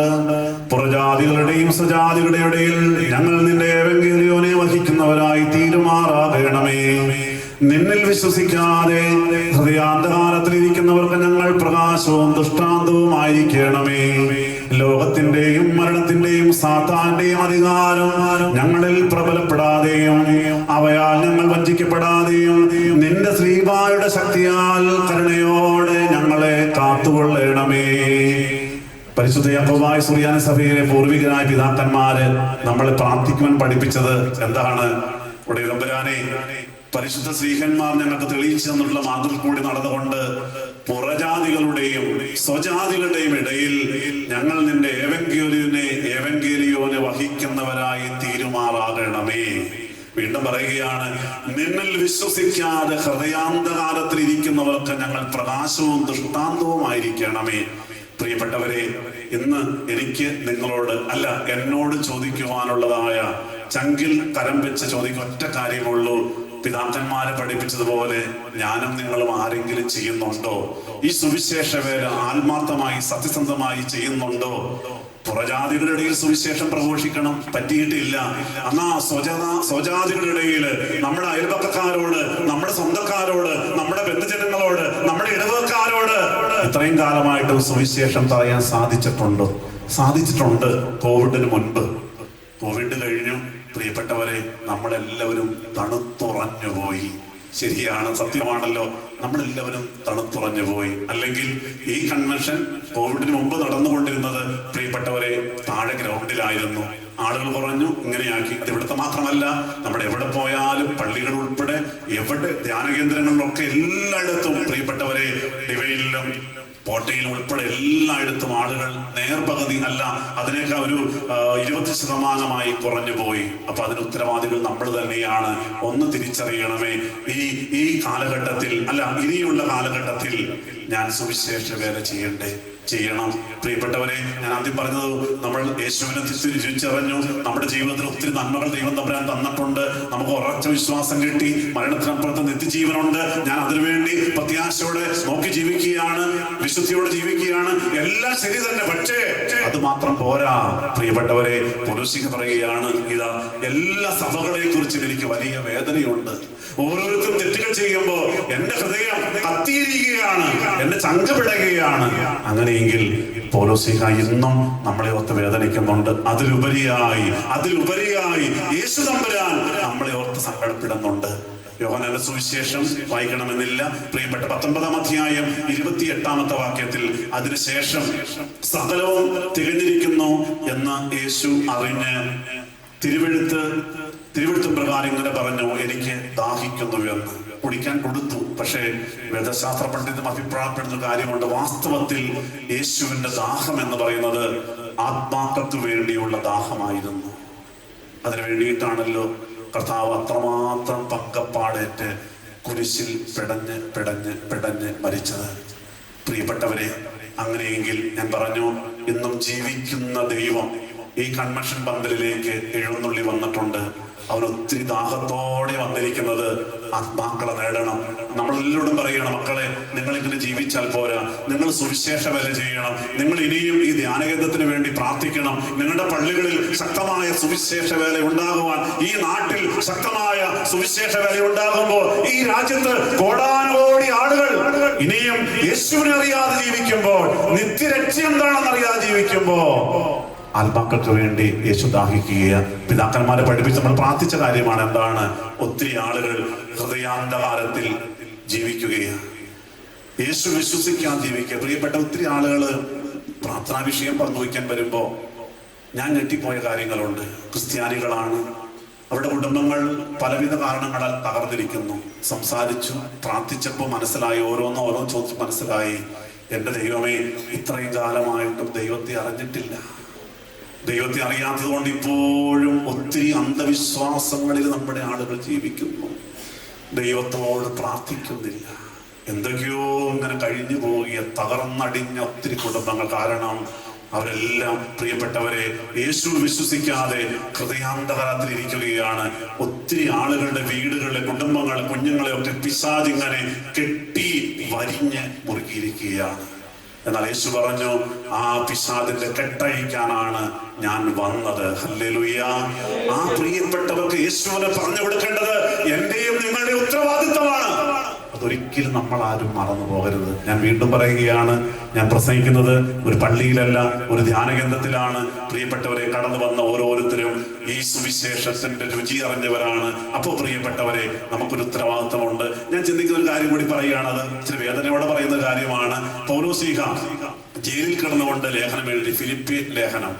പുറജാതികളുടെയും സ്വജാതികളുടെയും ഇടയിൽ ഞങ്ങൾ നിന്റെ ഏവെങ്കിലിയോനെ വഹിക്കുന്നവരായി തീരുമാറാകണമേ. നിന്നിൽ വിശ്വസിക്കാതെ ഹൃദയാന്തകാലത്തിലിരിക്കുന്നവർക്ക് ഞങ്ങൾ പ്രകാശവും ദൃഷ്ടാന്തവുമായിരിക്കണമേ. ലോകത്തിന്റെയും മരണത്തിന്റെയും സാത്താന്റെയും അധികാരം ഞങ്ങളിൽ പ്രബലപ്പെടാതെയും അവയാൽ ഞങ്ങൾ വഞ്ചിക്കപ്പെടാതെയും നിന്റെ ശ്രീബായുടെ ശക്തിയാൽ കരുണയോടെ ഞങ്ങളെ കാത്തുകൊള്ളണമേ. പരിശുദ്ധ യാക്കോബായ സുറിയാനി സഭയിലെ പൂർവികരായ പിതാക്കന്മാര് നമ്മളെ പ്രാർത്ഥിക്കുവാൻ പഠിപ്പിച്ചത് എന്താണ്? ഉടയതമ്പുരാനെ, പരിശുദ്ധ സ്ത്രീഹന്മാർ ഞങ്ങൾക്ക് തെളിയിച്ചു തന്നിട്ടുള്ള മാർഗത്തിൽ കൂടി നടന്നുകൊണ്ട് പുറജാതികളുടെയും സ്വജാതികളുടെയും ഇടയിൽ ഞങ്ങൾ നിന്റെ ഏവെങ്കിലിയോനെ വഹിക്കുന്നവരായി തീരുമാറാകണമേ. വീണ്ടും പറയുകയാണ്, നിന്നിൽ വിശ്വസിക്കാതെ ഹൃദയാന്തകാലത്തിൽ ഇരിക്കുന്നവർക്ക് ഞങ്ങൾ പ്രകാശവും ദൃഷ്ടാന്തവുമായിരിക്കണമേ. പ്രിയപ്പെട്ടവരെ, ഇന്ന് എനിക്ക് നിങ്ങളോട് അല്ല എന്നോട് ചോദിക്കുവാനുള്ളതായ ചങ്കിൽ കരം വെച്ച് ചോദിക്കുന്ന ഒറ്റ കാര്യമുള്ളൂ. പിതാക്കന്മാരെ പഠിപ്പിച്ചതുപോലെ ഞാനും നിങ്ങളും ആരെങ്കിലും ചെയ്യുന്നുണ്ടോ? ഈ സുവിശേഷ വേല ആത്മാർത്ഥമായി സത്യസന്ധമായി ചെയ്യുന്നുണ്ടോ? പുറജാതികളുടെ ഇടയിൽ സുവിശേഷം പ്രഘോഷിക്കണം, പറ്റിയിട്ടില്ല. എന്നാ സ്വജാതികളുടെ ഇടയിൽ നമ്മുടെ അയൽപക്കക്കാരോട്, നമ്മുടെ സ്വന്തക്കാരോട്, നമ്മുടെ ബന്ധുജനങ്ങളോട്, നമ്മുടെ ഇടവക്കാരോട് ഇത്രയും കാലമായിട്ട് സുവിശേഷം പറയാൻ സാധിച്ചിട്ടുണ്ടോ? സാധിച്ചിട്ടുണ്ട്. കോവിഡിന് മുൻപ്. കോവിഡ് കഴിഞ്ഞു. പ്രിയപ്പെട്ടവരെ, നമ്മളെല്ലാവരും തണുത്തുറഞ്ഞു പോയി. ശരിയാണ്, സത്യമാണല്ലോ. നമ്മളെല്ലാവരും തണുത്തുറഞ്ഞു പോയി. അല്ലെങ്കിൽ ഈ കൺവെൻഷൻ കോവിഡിന് മുമ്പ് നടന്നുകൊണ്ടിരുന്നത് പ്രിയപ്പെട്ടവരെ താഴെ ഗ്രൗണ്ടിലായിരുന്നു. ആളുകൾ കുറഞ്ഞു, ഇങ്ങനെയാക്കി. അത് ഇവിടുത്തെ മാത്രമല്ല, നമ്മുടെ എവിടെ പോയാലും പള്ളികൾ ഉൾപ്പെടെ എവിടെ ധ്യാന കേന്ദ്രങ്ങളിലൊക്കെ എല്ലായിടത്തും പ്രിയപ്പെട്ടവരെ ഡിവൈനിലും കോട്ടയിൽ ഉൾപ്പെടെ എല്ലായിടത്തും ആളുകൾ നേർപകുതി അല്ല, അതിനേക്കാൾ ഒരു 20% കുറഞ്ഞു പോയി. അപ്പൊ അതിന് ഉത്തരവാദികൾ നമ്മൾ തന്നെയാണ്. ഒന്ന് തിരിച്ചറിയണമേ, ഈ കാലഘട്ടത്തിൽ അല്ല, ഇനിയുള്ള കാലഘട്ടത്തിൽ ഞാൻ സുവിശേഷ വേല ചെയ്യണം. പ്രിയപ്പെട്ടവരെ, ഞാൻ ആദ്യം പറഞ്ഞത് നമ്മൾ യേശുവിനെ രുചിച്ചറിഞ്ഞു. നമ്മുടെ ജീവിതത്തിൽ ഒത്തിരി നന്മകൾ ദൈവം തമ്പുരാൻ തന്നിട്ടുണ്ട്. നമുക്ക് ഉറച്ച വിശ്വാസം കിട്ടി. മരണത്തിനപ്പുറത്ത് നിത്യജീവനുണ്ട്. ഞാൻ അതിനുവേണ്ടി പ്രത്യാശയോടെ നോക്കി ജീവിക്കുകയാണ്, വിശുദ്ധിയോടെ ജീവിക്കുകയാണ്. എല്ലാം ശരി തന്നെ. പക്ഷേ അത് മാത്രം പോരാ. പ്രിയപ്പെട്ടവരെ, പുരുഷിക പറയുകയാണ്, ഇതാ എല്ലാ സഭകളെ കുറിച്ചും എനിക്ക് വലിയ വേദനയുണ്ട്. ഓരോരുത്തരും തെറ്റുകൾ ചെയ്യുമ്പോൾ എന്റെ ഹൃദയം കത്തിയിരിക്കുകയാണ്, എന്റെ ചങ്ക് പിടയുകയാണ്. അങ്ങനെയെങ്കിൽ പൗലോസ്ലീഹ ഇന്നും നമ്മളെ ഓർത്ത് വേദനിക്കുന്നുണ്ട്. അതിലുപരിയായി യേശു തമ്പുരാൻ നമ്മളെ ഓർത്ത് സങ്കടപ്പെടുന്നുണ്ട്. യോഹന്നാന്റെ സുവിശേഷം വായിക്കണമെന്നില്ല. പ്രിയപ്പെട്ട 19-ാം അധ്യായം 28-ാമത്തെ വാക്യത്തിൽ അതിനുശേഷം സകലവും തികഞ്ഞിരിക്കുന്നു എന്ന് യേശു അറിഞ്ഞ് തിരുവെഴുത്ത് പ്രകാരം ഇങ്ങനെ പറഞ്ഞു, എനിക്ക് ദാഹിക്കുന്നു എന്ന്. കുടിക്കാൻ കൊടുത്തു. പക്ഷേ വേദശാസ്ത്ര പണ്ഡിതം അഭിപ്രായപ്പെടുന്ന കാര്യമുണ്ട്. വാസ്തവത്തിൽ യേശുവിന്റെ ദാഹം എന്ന് പറയുന്നത് ആത്മാക്കൾക്ക് വേണ്ടിയുള്ള ദാഹമായിരുന്നു. അതിനു വേണ്ടിയിട്ടാണല്ലോ കർത്താവ് അത്രമാത്രം പങ്കപ്പാടേറ്റ് കുരിശിൽ പിടഞ്ഞ് മരിച്ചത്. പ്രിയപ്പെട്ടവരെ, അങ്ങനെയെങ്കിൽ ഞാൻ പറഞ്ഞു, ഇന്നും ജീവിക്കുന്ന ദൈവം ഈ കൺവെൻഷൻ പന്തലിലേക്ക് എഴുന്നള്ളി വന്നിട്ടുണ്ട്. അവരൊത്തിരി ദാഹത്തോടെ വന്നിരിക്കുന്നത് ആത്മാക്കളെ നേടണം. നമ്മളെല്ലാവരും പറയണം, മക്കളെ, നിങ്ങളിങ്ങനെ ജീവിച്ചാൽ പോരാ, നിങ്ങൾ സുവിശേഷ വേല ചെയ്യണം. നിങ്ങൾ ഇനിയും ഈ ധ്യാനകേന്ദ്രത്തിന് വേണ്ടി പ്രാർത്ഥിക്കണം. നിങ്ങളുടെ പള്ളികളിൽ ശക്തമായ സുവിശേഷ വേല ഉണ്ടാകുവാൻ, ഈ നാട്ടിൽ ശക്തമായ സുവിശേഷ വേല ഉണ്ടാകുമ്പോൾ ഈ രാജ്യത്ത് കോടാനുകോടി ആളുകൾ ഇനിയും യേശുവിനെ അറിയാതെ ജീവിക്കുമ്പോൾ, നിത്യരക്ഷ എന്താണെന്ന് അറിയാതെ ജീവിക്കുമ്പോ ആത്മാക്കൾക്ക് വേണ്ടി യേശു ദാഹിക്കുക. പിതാക്കന്മാരെ പഠിപ്പിച്ച് നമ്മൾ പ്രാർത്ഥിച്ച കാര്യമാണ്. എന്താണ്? ഒത്തിരി ആളുകൾ ഹൃദയാന്തകാരത്തിൽ ജീവിക്കുകയാണ്, യേശു വിശ്വസിക്കാൻ ജീവിക്കുക. പ്രിയപ്പെട്ട ഒത്തിരി ആളുകൾ പ്രാർത്ഥനാ വിഷയം പങ്കുവയ്ക്കാൻ വരുമ്പോ ഞാൻ ഞെട്ടിപ്പോയ കാര്യങ്ങളുണ്ട്. ക്രിസ്ത്യാനികളാണ്, അവരുടെ കുടുംബങ്ങൾ പലവിധ കാരണങ്ങളാൽ തകർന്നിരിക്കുന്നു. സംസാരിച്ചു, പ്രാർത്ഥിച്ചപ്പോൾ മനസ്സിലായി, ഓരോന്നോ ചോദിച്ച് മനസ്സിലായി, എന്റെ ദൈവമേ, ഇത്രയും കാലമായിട്ടും ദൈവത്തെ അറിഞ്ഞിട്ടില്ല. ദൈവത്തെ അറിയാത്തത് കൊണ്ട് ഇപ്പോഴും ഒത്തിരി അന്ധവിശ്വാസങ്ങളിൽ നമ്മുടെ ആളുകൾ ജീവിക്കുന്നു. ദൈവത്തോട് പ്രാർത്ഥിക്കുന്നില്ല. എന്തൊക്കെയോ ഇങ്ങനെ കഴിഞ്ഞു പോകിയ തകർന്നടിഞ്ഞ ഒത്തിരി കുടുംബങ്ങൾ. കാരണം അവരെല്ലാം പ്രിയപ്പെട്ടവരെ യേശു വിശ്വസിക്കാതെ ഹൃദയാന്തകരത്തിൽ ഇരിക്കുകയാണ്. ഒത്തിരി ആളുകളുടെ വീടുകളിലെ കുടുംബങ്ങളെ, കുഞ്ഞുങ്ങളെ ഒക്കെ പിശാചിങ്ങനെ കെട്ടി വരിഞ്ഞ് മുറുകിയിരിക്കുകയാണ്. എന്നാൽ യേശു പറഞ്ഞു, ആ പിശാചിന്റെ കെട്ടഴിക്കാനാണ് ഞാൻ വന്നത്. ഹല്ലേലൂയ. ആ പ്രിയപ്പെട്ടവർക്ക് യേശുവിനെ പറഞ്ഞു കൊടുക്കേണ്ടത് എന്റെയും നിങ്ങളുടെ ഉത്തരവാദിത്തമാണ്. അതൊരിക്കലും നമ്മൾ ആരും മറന്നു പോകരുത്. ഞാൻ വീണ്ടും പറയുകയാണ്, ഞാൻ പ്രസംഗിക്കുന്നത് ഒരു പള്ളിയിലല്ല, ഒരു ധ്യാന കേന്ദ്രത്തിലാണ്. പ്രിയപ്പെട്ടവരെ, കടന്നു വന്ന ഓരോരുത്തരും ഈ സുവിശേഷത്തിന്റെ രുചി അറിഞ്ഞവരാണ്. അപ്പോൾ പ്രിയപ്പെട്ടവരെ, നമുക്കൊരു ഉത്തരവാദിത്തമുണ്ട്. ഞാൻ ചിന്തിക്കുന്ന ഒരു കാര്യം കൂടി പറയുകയാണ്, അത് ഇച്ചിരി വേദനയോടെ പറയുന്ന കാര്യമാണ്. പൗലോസ്ലീഹ ജയിലിൽ കിടന്നുകൊണ്ട് ലേഖനം എഴുതി, ഫിലിപ്പി ലേഖനം.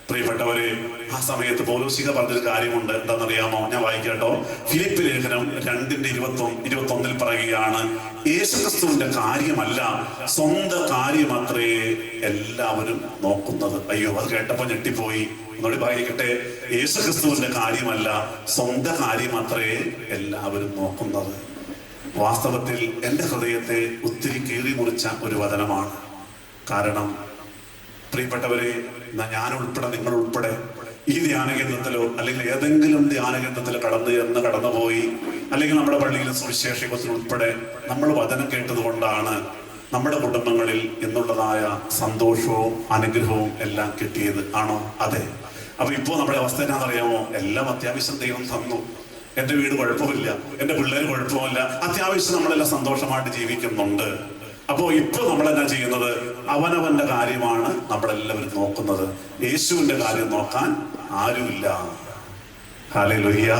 പ്രിയപ്പെട്ടവരെ, ആ സമയത്ത് പൗലോസ്ലീഹ പറഞ്ഞൊരു കാര്യമുണ്ട്. എന്താണെന്നറിയാമോ? ഞാൻ വായിക്കട്ടോ. ഫിലിപ്പി ലേഖനം 2:21 പറയുകയാണ്, യേശുക്രിസ്തുവിന്റെ കാര്യമല്ല, സ്വന്തം കാര്യമത്രേ എല്ലാവരും നോക്കുന്നത്. അയ്യോ, അത് കേട്ടപ്പോ ഞെട്ടിപ്പോയി. ഒന്നുകൂടി വായിക്കട്ടെ. യേശുക്രിസ്തുവിന്റെ കാര്യമല്ല, സ്വന്തം കാര്യമത്രേ എല്ലാവരും നോക്കുന്നത്. വാസ്തവത്തിൽ എൻ്റെ ഹൃദയത്തെ ഒത്തിരി കീറി മുറിച്ച ഒരു വചനമാണ്. കാരണം പ്രിയപ്പെട്ടവരെ, ഞാൻ ഉൾപ്പെടെ, നിങ്ങൾ ഉൾപ്പെടെ ഈ ധ്യാനകേന്ദ്രത്തിലോ അല്ലെങ്കിൽ ഏതെങ്കിലും ധ്യാനകേന്ദ്രത്തിലോ കടന്നുപോയി, അല്ലെങ്കിൽ നമ്മുടെ പള്ളിയിലെ സുവിശേഷത്തിൽ ഉൾപ്പെടെ നമ്മൾ വചനം കേട്ടതുകൊണ്ടാണ് നമ്മുടെ കുടുംബങ്ങളിൽ എന്നുള്ളതായ സന്തോഷവും അനുഗ്രഹവും എല്ലാം കിട്ടിയത്. ആണോ? അതെ. അപ്പൊ ഇപ്പോൾ നമ്മുടെ അവസ്ഥ എന്നാണെന്നറിയാമോ? എല്ലാം അത്യാവശ്യം ദൈവം തന്നു. എൻ്റെ വീട് കുഴപ്പമില്ല, എൻ്റെ പിള്ളേർ കുഴപ്പമില്ല, അത്യാവശ്യം നമ്മളെല്ലാം സന്തോഷമായിട്ട് ജീവിക്കുന്നുണ്ട്. അപ്പോ ഇപ്പൊ നമ്മളെന്നാ ചെയ്യുന്നത്? അവനവന്റെ കാര്യമാണ് നമ്മളെല്ലാവരും നോക്കുന്നത്. യേശുവിന്റെ കാര്യം നോക്കാൻ ആരുമില്ല. ഹല്ലേലൂയ.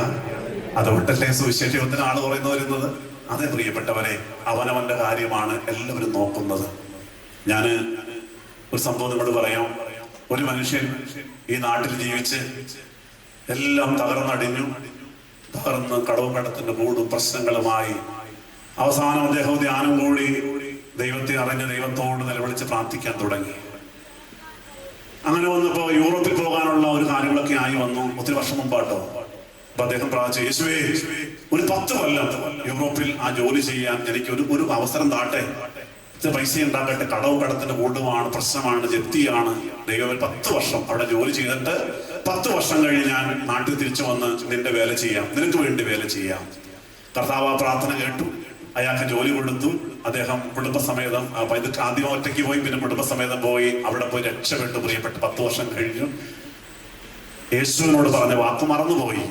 അതുകൊണ്ടല്ലേ സുവിശേഷത്തിന് ആള് പറയുന്നത്? അതെ പ്രിയപ്പെട്ടവരെ, അവനവന്റെ കാര്യമാണ് എല്ലാവരും നോക്കുന്നത്. ഞാന് ഒരു സംഭവം നിങ്ങളോട് പറയാം. ഒരു മനുഷ്യൻ ഈ നാട്ടിൽ ജീവിച്ച് എല്ലാം തകർന്ന് കടവും കടത്തിന്റെ കൂടും പ്രശ്നങ്ങളുമായി അവസാനം അദ്ദേഹം ധ്യാനം കൂടി ദൈവത്തെ അറിഞ്ഞ് ദൈവത്തോട് നിലവിളിച്ച് പ്രാർത്ഥിക്കാൻ തുടങ്ങി. അങ്ങനെ വന്നപ്പോ യൂറോപ്പിൽ പോകാനുള്ള ഒരു കാര്യങ്ങളൊക്കെ ആയി വന്നു. ഒത്തിരി വർഷം മുമ്പാട്ടോ. അപ്പൊ അദ്ദേഹം പ്രാർത്ഥിച്ചു, യേശുവേ, ഒരു 10 കൊല്ലം യൂറോപ്പിൽ ആ ജോലി ചെയ്യാൻ എനിക്ക് ഒരു അവസരം താട്ടെ, പൈസ ഉണ്ടാക്കട്ടെ. കടവും കടത്തിന്റെ കൂടുമാണ്, പ്രശ്നമാണ്, ജപ്തിയാണ്. ദൈവം 10 വർഷം അവിടെ ജോലി ചെയ്തിട്ട് 10 വർഷം കഴിഞ്ഞ് ഞാൻ നാട്ടിൽ തിരിച്ചു വന്ന് നിന്റെ വേല ചെയ്യാം, നിനക്ക് വേണ്ടി വേല ചെയ്യാം. കർത്താവ് ആ പ്രാർത്ഥന കേട്ടു. അയാൾക്ക് ജോലി കൊടുത്തു. അദ്ദേഹം കുടുംബസമേതം, ഇത് ആദ്യം ഒറ്റയ്ക്ക് പോയി, പിന്നെ കുടുംബസമേതം പോയി. അവിടെ പോയി രക്ഷപ്പെട്ടു. പ്രിയപ്പെട്ട 10 വർഷം കഴിഞ്ഞു. യേശുവിനോട് പറഞ്ഞ വാക്ക് മറന്നുപോയി.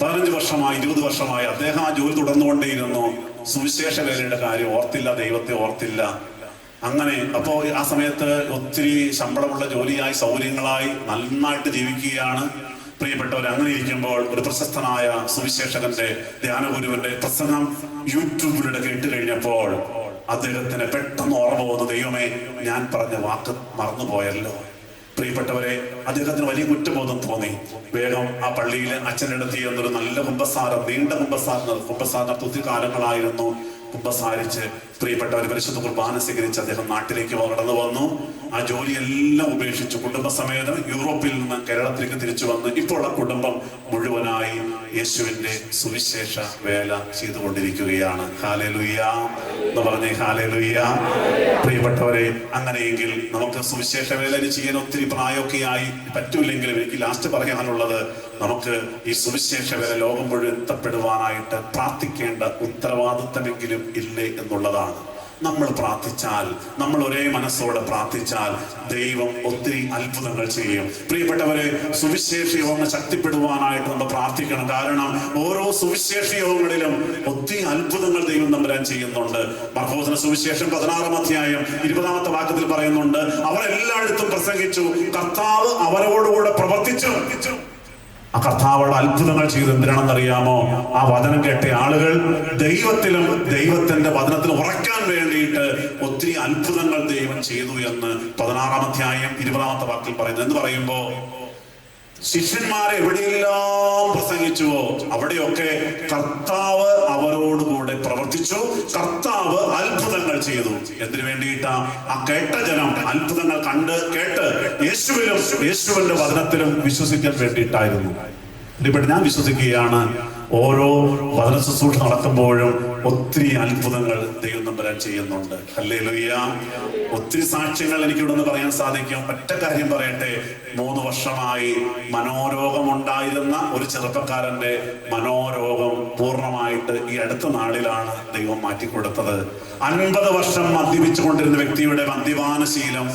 15 വർഷമായി 20 വർഷമായി അദ്ദേഹം ആ ജോലി തുടർന്നുകൊണ്ടേയിരുന്നു. സുവിശേഷ വേലയുടെ കാര്യം ഓർത്തില്ല, ദൈവത്തെ ഓർത്തില്ല. അങ്ങനെ അപ്പോ ആ സമയത്ത് ഒത്തിരി ശമ്പളമുള്ള ജോലിയായി, സൗകര്യങ്ങളായി, നന്നായിട്ട് ജീവിക്കുകയാണ്. പ്രിയപ്പെട്ടവർ, അങ്ങനെ ഇരിക്കുമ്പോൾ ഒരു പ്രശസ്തനായ സുവിശേഷകന്റെ, ധ്യാനഗുരുവിന്റെ പ്രസംഗം യൂട്യൂബിലൂടെ കേട്ട് കഴിഞ്ഞപ്പോൾ അദ്ദേഹത്തിന് പെട്ടെന്ന് ഓർമ്മ വന്നു, ദൈവമേ, ഞാൻ പറഞ്ഞ വാക്ക് മറന്നുപോയല്ലോ. പ്രിയപ്പെട്ടവരെ, അദ്ദേഹത്തിന് വലിയ കുറ്റബോധം തോന്നി. വേഗം ആ പള്ളിയിലെ അച്ഛൻ്റെ അടുത്ത് എന്നൊരു നല്ല കുമ്പസാരം, നീണ്ട കുമ്പസാരം ഒത്തിരി കാലങ്ങളായിരുന്നു കുമ്പസാരിച്ച് പ്രിയപ്പെട്ടവർ പരിശുദ്ധ കുർബാന സ്വീകരിച്ച് അദ്ദേഹം നാട്ടിലേക്ക് കടന്നു വന്നു. ആ ജോലിയെല്ലാം ഉപേക്ഷിച്ചു കുടുംബസമേതം യൂറോപ്പിൽ നിന്ന് കേരളത്തിലേക്ക് തിരിച്ചു വന്ന് ഇപ്പോൾ ആ കുടുംബം മുഴുവനായി യേശുവിന്റെ സുവിശേഷ വേല ചെയ്തുകൊണ്ടിരിക്കുകയാണ്. ഹല്ലേലൂയ എന്ന് പറഞ്ഞേ, ഹല്ലേലൂയ. പ്രിയപ്പെട്ടവരെ, അങ്ങനെയെങ്കിൽ നമുക്ക് സുവിശേഷ വേല ചെയ്യാൻ ഒത്തിരി പ്രായമൊക്കെയായി പറ്റൂലെങ്കിലും എനിക്ക് ലാസ്റ്റ് പറയാനുള്ളത്, നമുക്ക് ഈ സുവിശേഷ വേല ലോകം മുഴുവൻ എത്തപ്പെടുവാനായിട്ട് പ്രാർത്ഥിക്കേണ്ട ഉത്തരവാദിത്തമെങ്കിലും ഇല്ലേ എന്നുള്ളതാണ്. നമ്മൾ പ്രാർത്ഥിച്ചാൽ, നമ്മൾ ഒരേ മനസ്സോടെ പ്രാർത്ഥിച്ചാൽ ദൈവം ഒത്തിരി അത്ഭുതങ്ങൾ ചെയ്യും. പ്രിയപ്പെട്ടവരെ, സുവിശേഷ യോഗങ്ങൾ ശക്തിപ്പെടുവാനായിട്ട് നമ്മൾ പ്രാർത്ഥിക്കണം. കാരണം ഓരോ സുവിശേഷ യോഗങ്ങളിലും ഒത്തിരി അത്ഭുതങ്ങൾ ദൈവം തമ്പുരാൻ ചെയ്യുന്നുണ്ട്. മർക്കോസിന്റെ സുവിശേഷം 16-ാം അധ്യായം 20-ാമത്തെ വാക്യത്തിൽ പറയുന്നുണ്ട്, അവർ എല്ലായിടത്തും പ്രസംഗിച്ചു, കർത്താവ് അവരോടുകൂടെ പ്രവർത്തിച്ചു. ആ കർത്താവുള്ള അത്ഭുതങ്ങൾ ചെയ്ത് എന്തിനാണെന്നറിയാമോ? ആ വചനം കേട്ട ആളുകൾ ദൈവത്തിലും ദൈവത്തിന്റെ വചനത്തിൽ ഉറക്കാൻ വേണ്ടിയിട്ട് ഒത്തിരി അത്ഭുതങ്ങൾ ദൈവം ചെയ്തു എന്ന് 16-ാം അധ്യായം 20-ാമത്തെ വാക്കിൽ പറയുന്നത്. എന്ന് പറയുമ്പോ ശിഷ്യന്മാരെ എവിടെയെല്ലാം പ്രസംഗിച്ചുവോ അവിടെയൊക്കെ കർത്താവ് അവരോടുകൂടെ പ്രവർത്തിച്ചു. കർത്താവ് അത്ഭുതങ്ങൾ ചെയ്തു. എന്തിനു വേണ്ടിയിട്ടാ? ആ കേട്ട ജനം അത്ഭുതങ്ങൾ കണ്ട് കേട്ട് യേശുവിലും യേശുവിന്റെ വചനത്തിലും വിശ്വസിക്കാൻ വേണ്ടിയിട്ടായിരുന്നു. ഇവിടെ ഞാൻ വിശ്വസിക്കുകയാണ്, ഓരോ വചന ശുശ്രൂഷ നടക്കുമ്പോഴും ഒത്തിരി അത്ഭുതങ്ങൾ ദൈവം തമ്പുരാൻ ചെയ്യുന്നുണ്ട്. ഹല്ലേലൂയ. ഒത്തിരി സാക്ഷ്യങ്ങൾ എനിക്കിവിടെ നിന്ന് പറയാൻ സാധിക്കും. ഒറ്റ കാര്യം പറയട്ടെ, 3 വർഷമായി മനോരോഗമുണ്ടായിരുന്ന ഒരു ചെറുപ്പക്കാരന്റെ മനോരോഗം പൂർണ്ണമായിട്ട് ഈ അടുത്ത നാളിലാണ് ദൈവം മാറ്റിക്കൊടുത്തത്. 50 വർഷം മദ്യപിച്ചു കൊണ്ടിരുന്ന വ്യക്തിയുടെ മദ്യപാനശീലം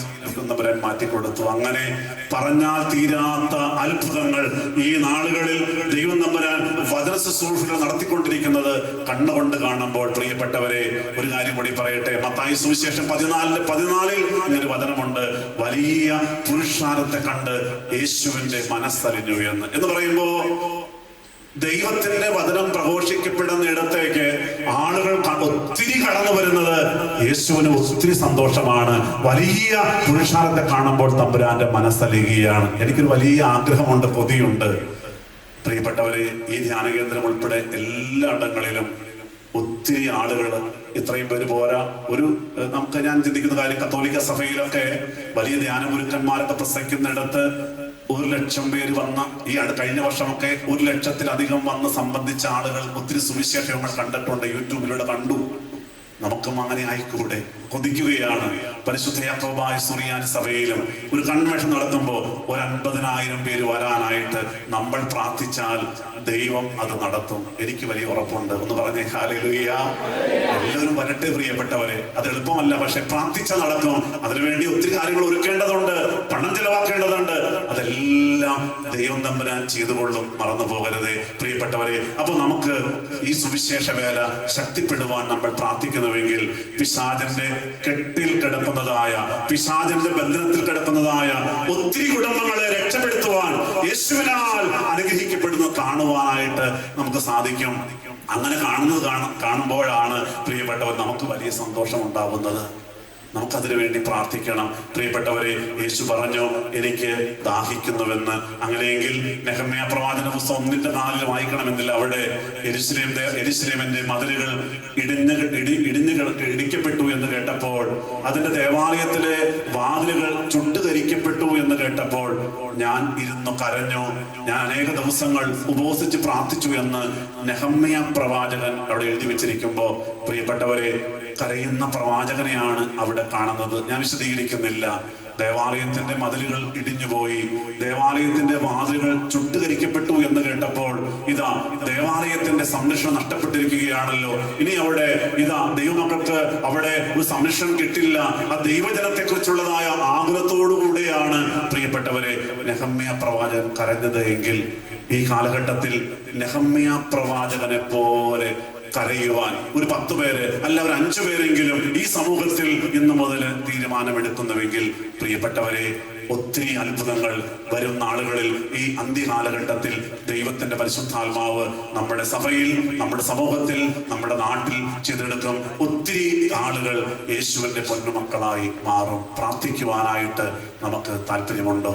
തമ്പുരാൻ മാറ്റിക്കൊടുത്തു. അങ്ങനെ പറഞ്ഞാൽ തീരാത്ത അത്ഭുതങ്ങൾ ഈ നാളുകളിൽ ദൈവം തമ്പുരാൻ വചന ശുശ്രൂഷകൾ നടത്തിക്കൊണ്ടിരിക്കുന്നത് കണ്ണുകൊണ്ട് കാണുമ്പോൾ, പ്രിയപ്പെട്ടവരെ, ഒരു കാര്യം കൂടി പറയട്ടെ. മത്തായി സുവിശേഷം 14:14 ഇങ്ങനൊരു വചനമുണ്ട്, വലിയ പുരുഷാരത്തെ കണ്ട് യേശുവിന്റെ മനസ്സലിഞ്ഞു എന്ന് പറയുമ്പോ ദൈവത്തിന്റെ വചനം പ്രഘോഷിക്കപ്പെടുന്ന ഇടത്തേക്ക് ആളുകൾ ഒത്തിരി കടന്നു വരുന്നത് യേശുവിന് ഒത്തിരി സന്തോഷമാണ്. വലിയ പുരുഷാരത്തെ കാണുമ്പോൾ തമ്പുരാന്റെ മനസ്സലിയുകയാണ്. എനിക്കൊരു വലിയ ആഗ്രഹമുണ്ട്, കൊതിയുണ്ട്. പ്രിയപ്പെട്ടവരെ, ഈ ധ്യാനകേന്ദ്രം ഉൾപ്പെടെ എല്ലായിടങ്ങളിലും ഒത്തിരി ആളുകൾ, ഇത്രയും പേര് പോരാ, നമുക്ക് ഞാൻ ചിന്തിക്കുന്ന കാര്യം, കത്തോലിക്ക സഭയിലൊക്കെ വലിയ ധ്യാനഗുരുക്കന്മാരൊക്കെ പ്രസംഗിക്കുന്നിടത്ത് 1,00,000 പേര് വന്ന കഴിഞ്ഞ വർഷമൊക്കെ 1,00,000-ത്തിലധികം വന്ന് സംബന്ധിച്ച ആളുകൾ ഒത്തിരി സുവിശേഷങ്ങൾ കണ്ടിട്ടുണ്ട്, യൂട്യൂബിലൂടെ കണ്ടു. നമുക്കും അങ്ങനെ ആയിക്കൂടെ? കൊതിക്കുകയാണ്. പരിശുദ്ധ യാക്കോബായ സുറിയാനി സഭയിലും ഒരു കൺവെൻഷൻ നടത്തുമ്പോൾ 50,000 പേര് വരാനായിട്ട് നമ്മൾ പ്രാർത്ഥിച്ചാൽ ദൈവം അത് നടത്തും. എനിക്ക് വലിയ ഉറപ്പുണ്ട്. ഒന്ന് പറഞ്ഞേ ഹല്ലേലൂയ. എല്ലാവരും വരട്ടെ പ്രിയപ്പെട്ടവരെ. അത് എളുപ്പമല്ല, പക്ഷെ പ്രാർത്ഥിച്ചാൽ നടക്കും. അതിനുവേണ്ടി ഒത്തിരി കാര്യങ്ങൾ ഒരുക്കേണ്ടതുണ്ട്, പണം ചെലവാക്കേണ്ടതുണ്ട്. അതെല്ലാം ദൈവം തമ്പുരാൻ ചെയ്തുകൊള്ളും. മറന്നു പോകരുതേ പ്രിയപ്പെട്ടവരെ. അപ്പൊ നമുക്ക് ഈ സുവിശേഷ വേല ശക്തിപ്പെടുവാൻ നമ്മൾ പ്രാർത്ഥിക്കുന്നുവെങ്കിൽ പിശാചന്റെ കെട്ടിൽ കിടക്കുന്നതായ, പിശാചന്റെ ബന്ധനത്തിൽ കിടക്കുന്നതായ ഒത്തിരി കുടുംബങ്ങളെ രക്ഷപ്പെടുത്തുവാൻ യേശുവിനാൽ അനുഗ്രഹിക്കപ്പെടുന്നത് കാണുവാനായിട്ട് നമുക്ക് സാധിക്കും. അങ്ങനെ കാണുമ്പോഴാണ് പ്രിയപ്പെട്ടവർ നമുക്ക് വലിയ സന്തോഷം ഉണ്ടാവുന്നത്. നമുക്കതിനു വേണ്ടി പ്രാർത്ഥിക്കണം പ്രിയപ്പെട്ടവരെ. യേശു പറഞ്ഞു, എനിക്ക് ദാഹിക്കുന്നുവെന്ന്. അങ്ങനെയെങ്കിൽ നെഹമ്യാ പ്രവാചന പുസ്തകം 1:4 വായിക്കണമെന്നില്ല. അവിടെ യെരൂശലേമിന്റെ മതിലുകൾ ഇടിക്കപ്പെട്ടു എന്ന് കേട്ടപ്പോൾ, അതിന്റെ ദേവാലയത്തിലെ വാതിലുകൾ ചുട്ടുകരിക്കപ്പെട്ടു എന്ന് കേട്ടപ്പോൾ ഞാൻ ഇരുന്നു കരഞ്ഞു. ഞാൻ അനേക ദിവസങ്ങൾ ഉപവസിച്ച് പ്രാർത്ഥിച്ചു എന്ന് നെഹമ്യാ പ്രവാചകൻ അവിടെ എഴുതി വെച്ചിരിക്കുമ്പോ, പ്രിയപ്പെട്ടവരെ, കരയുന്ന പ്രവാചകനെയാണ് അവിടെ കാണുന്നത്. ഞാൻ വിശദീകരിക്കുന്നില്ല. ദേവാലയത്തിന്റെ മതിലുകൾ ഇടിഞ്ഞുപോയി, ദേവാലയത്തിന്റെ വാതിലുകൾ ചുട്ടുകരിക്കപ്പെട്ടു എന്ന് കേട്ടപ്പോൾ ഇതാ ദേവാലയത്തിന്റെ സംരക്ഷണം നഷ്ടപ്പെട്ടിരിക്കുകയാണല്ലോ. ഇനി അവിടെ ഇതാ ദൈവമക്കൾക്ക് അവിടെ ഒരു സംരക്ഷണം കിട്ടില്ല. ആ ദൈവജനത്തെ കുറിച്ചുള്ളതായ ആകുലത്തോടുകൂടെയാണ് പ്രിയപ്പെട്ടവരെ നെഹമ്യാ പ്രവാചകൻ കരഞ്ഞത് എങ്കിൽ, ഈ കാലഘട്ടത്തിൽ നെഹമ്യാ പ്രവാചകനെ പോലെ കരയുവാൻ ഒരു 10 പേര് അല്ല ഒരു 5 പേരെങ്കിലും ഈ സമൂഹത്തിൽ ഇന്നു മുതൽ തീരുമാനമെടുക്കുന്നുവെങ്കിൽ, പ്രിയപ്പെട്ടവരെ, ഒത്തിരി അത്ഭുതങ്ങൾ വരും നാളുകളിൽ ഈ അന്ത്യകാലഘട്ടത്തിൽ ദൈവത്തിന്റെ പരിശുദ്ധാത്മാവ് നമ്മുടെ സഭയിൽ, നമ്മുടെ സമൂഹത്തിൽ, നമ്മുടെ നാട്ടിൽ ചെയ്തെടുക്കും. ഒത്തിരി ആളുകൾ യേശുവിന്റെ പൊന്നുമക്കളായി മാറും. പ്രാർത്ഥിക്കുവാനായിട്ട് നമുക്ക് താല്പര്യമുണ്ടോ?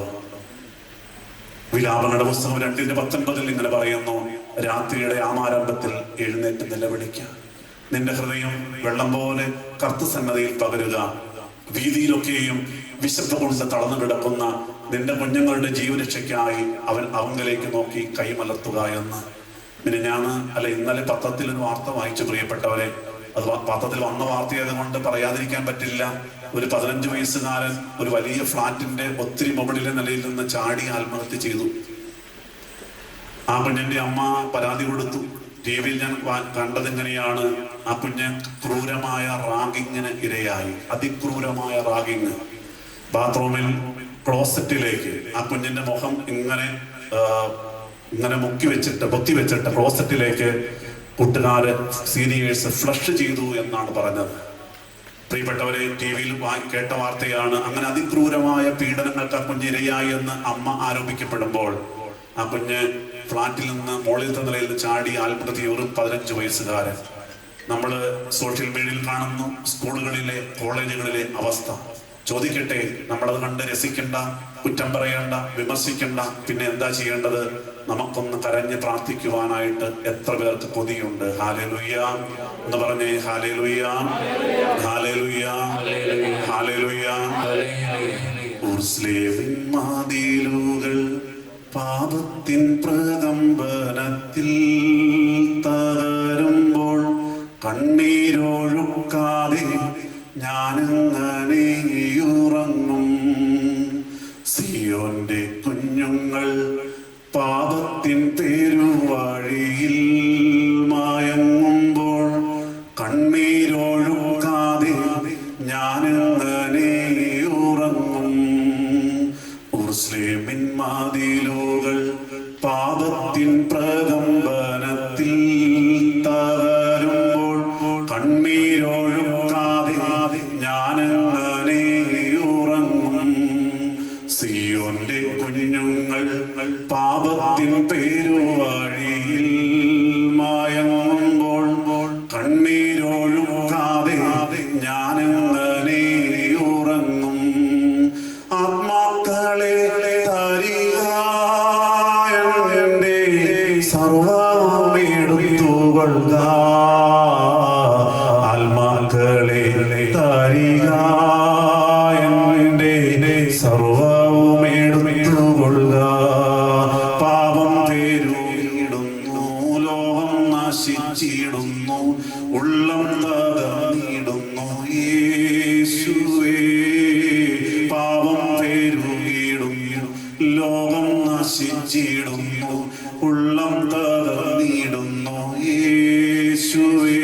വിലാപങ്ങളുടെ പുസ്തകം 2:19 ഇങ്ങനെ പറയുന്നു, രാത്രിയുടെ ആമാരംഭത്തിൽ എഴുന്നേറ്റ് നിലവിളിക്കുക, നിന്റെ ഹൃദയം വെള്ളം പോലെ കർത്തസന്നതയിൽ പകരുക, വീതിയിലൊക്കെയും വിശപ്പ് കൊണ്ട് തളർന്നു കിടക്കുന്ന നിന്റെ കുഞ്ഞുങ്ങളുടെ ജീവരക്ഷയ്ക്കായി അവങ്കിലേക്ക് നോക്കി കൈമലർത്തുക എന്ന്. പിന്നെ ഇന്നലെ പത്രത്തിൽ ഒരു വാർത്ത വായിച്ചു പ്രിയപ്പെട്ടവരെ. അത് പത്രത്തിൽ വന്ന വാർത്തയായത് കൊണ്ട് പറയാതിരിക്കാൻ പറ്റില്ല. ഒരു 15 വയസ്സുകാരൻ ഒരു വലിയ ഫ്ലാറ്റിന്റെ ഒത്തിരി മുകളിലെ നിലയിൽ നിന്ന് ചാടി ആത്മഹത്യ ചെയ്തു. ആ കുഞ്ഞിന്റെ അമ്മ പരാതി കൊടുത്തു. ടിവിയിൽ ഞാൻ കണ്ടത് എങ്ങനെയാണ്, ആ കുഞ്ഞ് ക്രൂരമായ റാഗിങ്ങിന് ഇരയായി. അതിക്രൂരമായ റാഗിങ്. ബാത്റൂമിൽ ക്ലോസറ്റിലേക്ക് ആ കുഞ്ഞിന്റെ മുഖം ഇങ്ങനെ പൊത്തി വെച്ചിട്ട് ക്ലോസറ്റിലേക്ക് കൂട്ടുകാര് സീനിയേഴ്സ് ഫ്ലഷ് ചെയ്തു എന്നാണ് പറഞ്ഞത്. പ്രിയപ്പെട്ടവരെ, ടിവിയിൽ കേട്ട വാർത്തയാണ്. അങ്ങനെ അതിക്രൂരമായ പീഡനങ്ങൾക്ക് ആ കുഞ്ഞ് ഇരയായി എന്ന് അമ്മ ആരോപിക്കപ്പെടുമ്പോൾ ആ കുഞ്ഞ് ഫ്ലാറ്റിൽ നിന്ന് മുകളിലത്തെ നിലയിൽ നിന്ന് ചാടി ആത്മഹത്യ. ഒരു 15 വയസ്സുകാരൻ. നമ്മൾ സോഷ്യൽ മീഡിയയിൽ കാണുന്നു സ്കൂളുകളിലെ കോളേജുകളിലെ അവസ്ഥ. ചോദിക്കട്ടെ, നമ്മളത് കണ്ട് രസിക്കണ്ട, കുറ്റം പറയണ്ട, വിമർശിക്കണ്ട. പിന്നെ എന്താ ചെയ്യേണ്ടത്? നമുക്കൊന്ന് കരഞ്ഞ് പ്രാർത്ഥിക്കുവാനായിട്ട് എത്ര പേർക്ക് കൊതിയുണ്ട്. ഹല്ലേലൂയ എന്ന് പറഞ്ഞേ. Hallelujah, hallelujah, hallelujah. ഉർസ്ലേമിൻ മതിലുകൾ പാപത്തിൻ പ്രകമ്പനത്തിൽ തകരുമ്പോൾ ഞാനങ്ങനെ ഉറങ്ങും. സിയോന്റെ കുഞ്ഞുങ്ങൾ പാപത്തിൻ പേരുവഴിയിൽ മയങ്ങുമ്പോൾ കണ്ണീരൊഴുക്കാതെ ഞാനങ്ങനെ ഉറങ്ങും. ഉർസ്ലേമിൻ മതിലുകൾ പാപത്തിൻ പ്രകമ്പനത്തിൽ തകരുമ്പോൾ കണ്ണീരൊഴുക്കാതെ ഞാനങ്ങനെ ഉറങ്ങും. സിയോന്റെ കുഞ്ഞുങ്ങൾ പാപത്തിൻ പേരുവഴിയിൽ മയങ്ങുമ്പോൾ കണ്ണീരൊഴുക്കാതെ ഞാനങ്ങനെ ഉറങ്ങും. ആത്മാക്കളെ തരിക, എന്റെ സർവ്വമെടുത്തുകൊള്ളുക. ആത്മാക്കളെ തരിക, എന്റെ സർവ്വവും എടുത്തുകൊള്ളുക. പാപം പേരുടുന്നു, ലോകം നശിച്ചിടുന്നു, ഉള്ളം തകർന്നിടുന്നു. യേശുവേ, പാപം പേരുടുന്നു, ലോകം നശിച്ചിടുന്നു, ഉള്ളം തകർന്നിടുന്നു. യേശുവേ,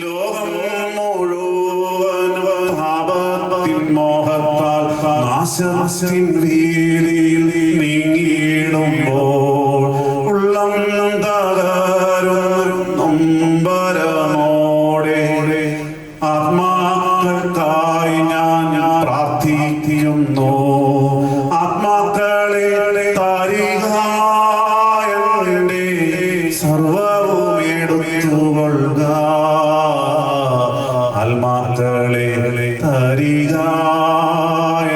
ലോകം മുഴുവൻ പാപത്തിൻ മോഹത്താൽ നാശത്തിൻ വീതിയിൽ നീങ്ങിയിടുമ്പോൾ ഉള്ളം തകരും നൊമ്പരമോടെ ആത്മാക്കൾക്കായി ഞാൻ പ്രാർത്ഥിക്കുന്നു. ആത്മാക്കളെ തരിക, എന്റെ സർവ്വവും എടുത്തുകൊള്ളുക. ആത്മാക്കളെ തരിക,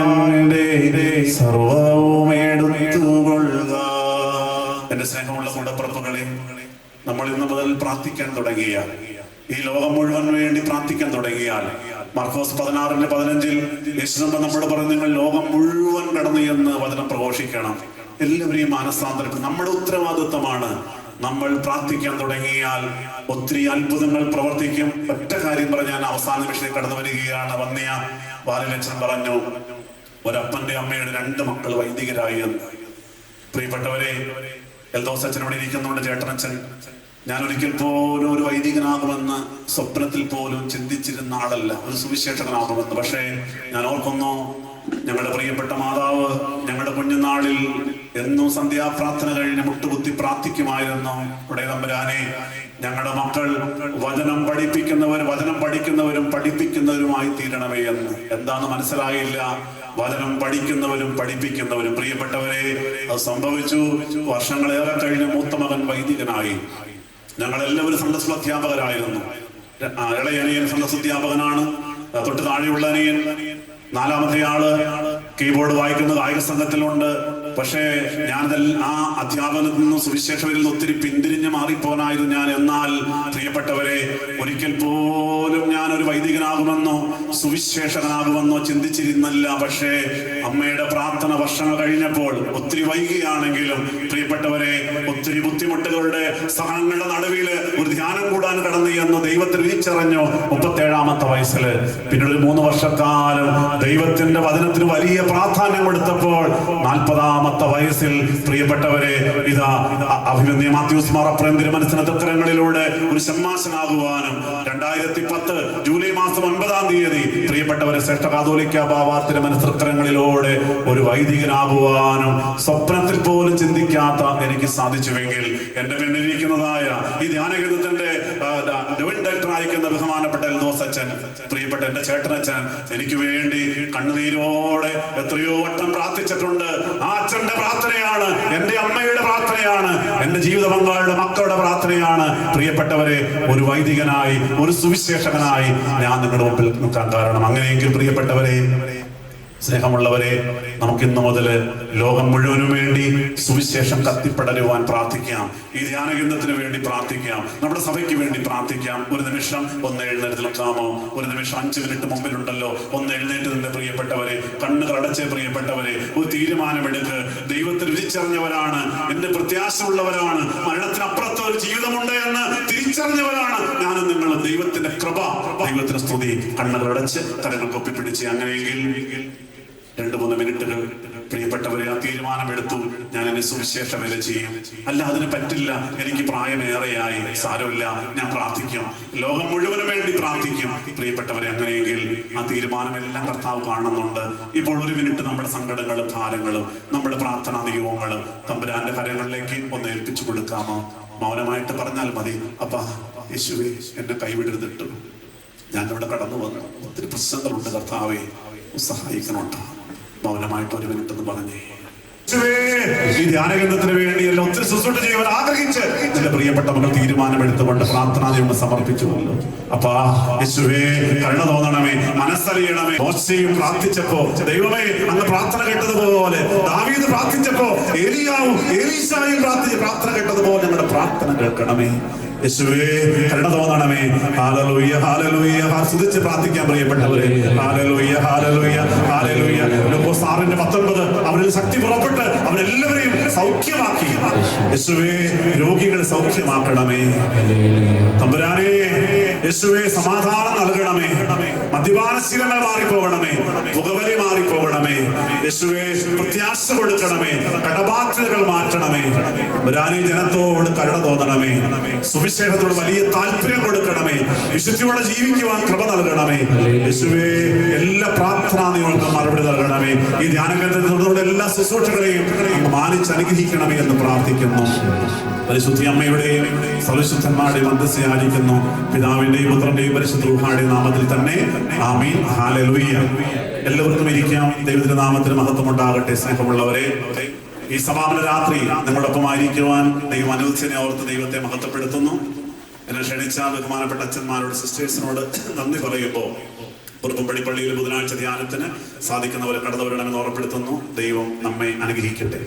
എന്റെ സർവ്വവും എടുത്തുകൊള്ളുക. എന്റെ സ്നേഹമുള്ള കൂടപ്പിറപ്പുകളെ, നമ്മൾ ഇന്ന് മുതൽ പ്രാർത്ഥിക്കാൻ തുടങ്ങിയാൽ, ഈ ലോകം മുഴുവൻ വേണ്ടി പ്രാർത്ഥിക്കാൻ തുടങ്ങിയാൽ, മാർക്കോസ് 16:15 യേശു നമ്മോട് പറഞ്ഞു, നിങ്ങൾ ലോകം മുഴുവൻ കടന്നു എന്ന് വചനം പ്രഘോഷിക്കണം. എല്ലാവരെയും മാനസാന്തരം നമ്മുടെ ഉത്തരവാദിത്വമാണ്. നമ്മൾ പ്രാർത്ഥിക്കാൻ തുടങ്ങിയാൽ ഒത്തിരി അത്ഭുതങ്ങൾ പ്രവർത്തിക്കും. ഒറ്റ കാര്യം പറഞ്ഞാൽ അവസാന നിമിഷം കടന്നു വരികയാണ്. വന്നിയ ബാലലക്ഷൻ പറഞ്ഞു, ഒരപ്പന്റെ അമ്മയുടെ 2 മക്കൾ വൈദികരായി എന്ന്. പ്രിയപ്പെട്ടവരെ, എൽദോസ് അച്ഛൻ ഇവിടെ ഇരിക്കുന്നുണ്ട്, ചേട്ടനച്ഛൻ. ഞാൻ ഒരിക്കൽ പോലും ഒരു വൈദികനാകുമെന്ന് സ്വപ്നത്തിൽ പോലും ചിന്തിച്ചിരുന്ന ആളല്ല, ഒരു സുവിശേഷകനാകുമെന്ന്. പക്ഷേ ഞാൻ ഓർക്കുന്നു, ഞങ്ങളുടെ പ്രിയപ്പെട്ട മാതാവ് ഞങ്ങളുടെ കുഞ്ഞുനാളിൽ എന്നും സന്ധ്യാപ്രാർത്ഥന കഴിഞ്ഞ് മുട്ടുകുത്തി പ്രാർത്ഥിക്കുമായിരുന്നു, ഇവിടെ തമ്പുരാനെ, ഞങ്ങളുടെ മക്കൾ വചനം പഠിക്കുന്നവരും പഠിപ്പിക്കുന്നവരുമായി തീരണമേ എന്ന്. എന്താന്ന് മനസ്സിലായില്ല. വചനം പഠിക്കുന്നവരും പഠിപ്പിക്കുന്നവരും. പ്രിയപ്പെട്ടവരെ, അത് സംഭവിച്ചു. വർഷങ്ങളേറെ കഴിഞ്ഞ് മൂത്ത മകൻ വൈദികനായി. ഞങ്ങളെല്ലാവരും സൺഡേ സ്കൂൾ അധ്യാപകരായിരുന്നു. ഇളയ അനിയൻ സൺഡേ സ്കൂൾ അധ്യാപകനാണ്. തൊട്ട് താഴെയുള്ള അനിയൻ, 4-മത്തെ ആള് കീബോർഡ് വായിക്കുന്ന കായിക സംഘത്തിലുണ്ട്. പക്ഷേ ഞാൻ ആ അധ്യാപനത്തിൽ നിന്നും സുവിശേഷകരിൽ നിന്ന് ഒത്തിരി പിന്തിരിഞ്ഞ് മാറിപ്പോനായിരുന്നു ഞാൻ. എന്നാൽ പ്രിയപ്പെട്ടവരെ, ഒരിക്കൽ പോലും ഞാൻ ഒരു വൈദികനാകുമെന്നോ സുവിശേഷകനാകുമെന്നോ ചിന്തിച്ചിരുന്നില്ല. പക്ഷേ അമ്മയുടെ പ്രാർത്ഥന വർഷങ്ങൾ കഴിഞ്ഞപ്പോൾ, ഒത്തിരി വൈകിയാണെങ്കിലും പ്രിയപ്പെട്ടവരെ, ഒത്തിരി ബുദ്ധിമുട്ടുകളുടെ സഹനങ്ങളുടെ നടുവില് ഒരു ധ്യാനം കൂടാൻ കടന്നു എന്ന് ദൈവത്തിൽ വിളിച്ചറിഞ്ഞു. 37-ാമത്തെ വയസ്സിൽ പിന്നീട് 3 വർഷക്കാലം ദൈവത്തിന്റെ വചനത്തിന് വലിയ പ്രാധാന്യം കൊടുത്തപ്പോൾ 40-ാമത്തെ വയസ്സിൽ പ്രിയപ്പെട്ടവരെ, ഇതാ അഭിമന്യ മാത്യൂസ് മാർ അപ്രേം തിരുമനസിന്റെ തൃക്കരങ്ങളിലൂടെ ഒരു ശമ്മാശനാകുവാനും 2010 ജൂലൈ മാസം 9-ാം തീയതി പ്രിയപ്പെട്ടവരെ ശ്രേഷ്ഠ കാതോലിക്ക ബാബാ തിരുമനസ് തൃക്കരങ്ങളിലൂടെ ഒരു വൈദികനാകുവാനും സ്വപ്നത്തിൽ പോലും ചിന്തിക്കാത്ത എനിക്ക് സാധിച്ചുവെങ്കിൽ, എന്റെ പിന്നിരിക്കുന്നതായ ഈ ധ്യാനഗീതത്തിന്റെ ഡയറക്ടർ ആയിരിക്കുന്ന ബഹുമാനപ്പെട്ട എൽദോസ് അച്ഛൻ, പ്രിയപ്പെട്ട എന്റെ ചേട്ടനച്ഛൻ, എനിക്ക് വേണ്ടി കണ്ണുനീരോടെ എത്രയോ വട്ടം പ്രാർത്ഥിച്ചിട്ടുണ്ട്. ആ അച്ഛന്റെ പ്രാർത്ഥനയാണ്, എന്റെ അമ്മയുടെ പ്രാർത്ഥനയാണ്, എന്റെ ജീവിത പങ്കാളിയുടെ മക്കളുടെ പ്രാർത്ഥനയാണ് പ്രിയപ്പെട്ടവരെ ഒരു വൈദികനായി, ഒരു സുവിശേഷകനായി ഞാൻ നിങ്ങളുടെ മുമ്പിൽ നിൽക്കാൻ കാരണം. അങ്ങനെയെങ്കിൽ പ്രിയപ്പെട്ടവരെ, സ്നേഹമുള്ളവരെ, നമുക്കിന്ന് മുതൽ ലോകം മുഴുവനും വേണ്ടി സുവിശേഷം കത്തിപ്പടരുവാൻ പ്രാർത്ഥിക്കാം. ഈ ധ്യാനകേന്ദ്രത്തിന് വേണ്ടി പ്രാർത്ഥിക്കാം. നമ്മുടെ സഭയ്ക്ക് വേണ്ടി പ്രാർത്ഥിക്കാം. ഒരു നിമിഷം ഒന്ന് എഴുന്നേറ്റ് നിൽക്കാമോ? ഒരു നിമിഷം 5 മിനിറ്റ് മുമ്പിലുണ്ടല്ലോ, ഒന്ന് എഴുന്നേറ്റ് നിന്ന് പ്രിയപ്പെട്ടവരെ, കണ്ണുകൾ അടച്ച് പ്രിയപ്പെട്ടവരെ, ഒരു തീരുമാനമെടുക്ക്. ദൈവത്തിൽ വിളിച്ചറിഞ്ഞവരാണ്, എന്റെ പ്രത്യാശ ഉള്ളവരാണ്, മരണത്തിനപ്പുറത്ത് ഒരു ജീവിതമുണ്ട് എന്ന് തിരിച്ചറിഞ്ഞവരാണ് ഞാനും നിങ്ങളും. ദൈവത്തിന്റെ കൃപ, ദൈവത്തിന്റെ സ്തുതി. കണ്ണുകളടച്ച് കരങ്ങൾ കൊപ്പിപ്പിടിച്ച് അങ്ങനെയെങ്കിൽ 2-3 മിനിറ്റുകൾ പ്രിയപ്പെട്ടവരെ ആ തീരുമാനമെടുത്തു, ഞാൻ എന്നെ സുവിശേഷ വേല ചെയ്യും. അല്ല, അതിന് പറ്റില്ല, എനിക്ക് പ്രായമേറെയായി, സാരമില്ല, ഞാൻ പ്രാർത്ഥിക്കും, ലോകം മുഴുവനും വേണ്ടി പ്രാർത്ഥിക്കും. പ്രിയപ്പെട്ടവരെ, അങ്ങനെയെങ്കിൽ ആ തീരുമാനമെല്ലാം കർത്താവ് കാണുന്നുണ്ട്. ഇപ്പോൾ 1 മിനിറ്റ് നമ്മുടെ സങ്കടങ്ങളും ഭാരങ്ങളും നമ്മുടെ പ്രാർത്ഥനാ നിയോഗങ്ങളും തമ്പുരാന്റെ കരങ്ങളിലേക്ക് ഒന്ന് ഏൽപ്പിച്ചു കൊടുക്കാമോ? മൗനമായിട്ട് പറഞ്ഞാൽ മതി. അപ്പാ യേശുവേ, എന്നെ കൈവിടരുതിട്ടു, ഞാൻ ഇവിടെ കടന്നു വന്നു, ഒത്തിരി പ്രശ്നങ്ങളുണ്ട്, കർത്താവേ സഹായിക്കണോട്ടോ. മൗനമായിട്ട് 1 മിനിറ്റ് എന്ന് പറഞ്ഞേ. ഈ ധ്യാനകേന്ദ്രത്തിന് വേണ്ടിയല്ല ഒത്തിരി ശുശ്രൂഷ ചെയ്യാൻ ആഗ്രഹിച്ച് എന്റെ പ്രിയപ്പെട്ട മകൾ തീരുമാനമെടുത്തുകൊണ്ട് പ്രാർത്ഥനാദികൊണ്ട് സമർപ്പിച്ചുവല്ലോ. അപ്പാ യേശുവേ, കരുണ തോന്നണമേ, മനസ്സറിയണമേ. മോശയും പ്രാർത്ഥിച്ചപ്പോ ദൈവമേ അങ്ങ് പ്രാർത്ഥന കേട്ടതുപോലെ, ദാവീദ് പ്രാർത്ഥിച്ചപ്പോ ഏലിയാവും ഏലീശായും പ്രാർത്ഥന കേട്ടതുപോലെ ഞങ്ങളുടെ പ്രാർത്ഥന കേൾക്കണമേ. യേശുവേ, കരുണ തോന്നണമേ. Hallelujah, hallelujah. സ്തുതിച്ച് പ്രാർത്ഥിക്കാൻ പ്രിയപ്പെട്ടവരെ. Hallelujah, hallelujah, hallelujah. ലൂക്കോസ് 6:19 അവരിൽ ശക്തി പുറപ്പെട്ട് അവരെല്ലാവരെയും സൗഖ്യമാക്കി. യേശുവേ, രോഗികളെ സൗഖ്യമാക്കണമേ. തമ്പുരാനേ, യേശുവേ, സമാധാനം നൽകണമേ. മദ്യപാനശീലങ്ങൾ മാറിപ്പോകണമേ, പുകവലി മാറിപ്പോകണമേ. യേശുവേ, പ്രത്യാശ കൊടുക്കണമേ, കടബാധ്യതകൾ മാറ്റണമേ. തമ്പുരാനേ, ജനത്തോട് കരുണ തോന്നണമേ, സുവിശേഷത്തോട് വലിയ താല്പര്യം കൊടുക്കണമേ, വിശുദ്ധിയോടെ ജീവിക്കുവാൻ കൃപ നൽകണമേ. യേശുവേ, എല്ലാ പ്രാർത്ഥനാ നിയോഗങ്ങൾക്കും മറുപടി നൽകണമേ. ഈ ധ്യാനകേന്ദ്രത്തിലൂടെ എല്ലാ ശുശ്രൂഷകളെയും മാനിച്ച് അനുഗ്രഹിക്കണമേ എന്ന് പ്രാർത്ഥിക്കുന്നു. പരിശുദ്ധ അമ്മയുടെയും സർവശുദ്ധന്മാരുടെയും മധ്യസ്ഥ യാചിക്കുന്നു. പിതാവിന്റെയും പുത്രന്റെയും പരിശുദ്ധ റൂഹായുടെയും നാമത്തിൽ തന്നെ ആമീൻ. ഹല്ലേലൂയ. എല്ലാവർക്കും ഇരിക്കാം. ദൈവത്തിന്റെ നാമത്തിന് മഹത്വം ഉണ്ടാകട്ടെ. സ്നേഹമുള്ളവരെ, ഈ സമാപന രാത്രി നിങ്ങളൊപ്പമായിരിക്കുവാൻ ദൈവം അനുവദിച്ചതിനെ ഓർത്ത് ദൈവത്തെ മഹത്വപ്പെടുത്തുന്നു. എന്നെ ക്ഷണിച്ച ബഹുമാനപ്പെട്ട അച്ഛന്മാരോട് സിസ്റ്റേഴ്സിനോട് നന്ദി പറയുമ്പോൾ കുറുപ്പുംപടി പള്ളിയിൽ ബുധനാഴ്ച ധ്യാനത്തിന് സാധിക്കുന്നവരെ കടന്നു വരണമെന്ന് ഓർമ്മപ്പെടുത്തുന്നു. ദൈവം നമ്മെ അനുഗ്രഹിക്കട്ടെ.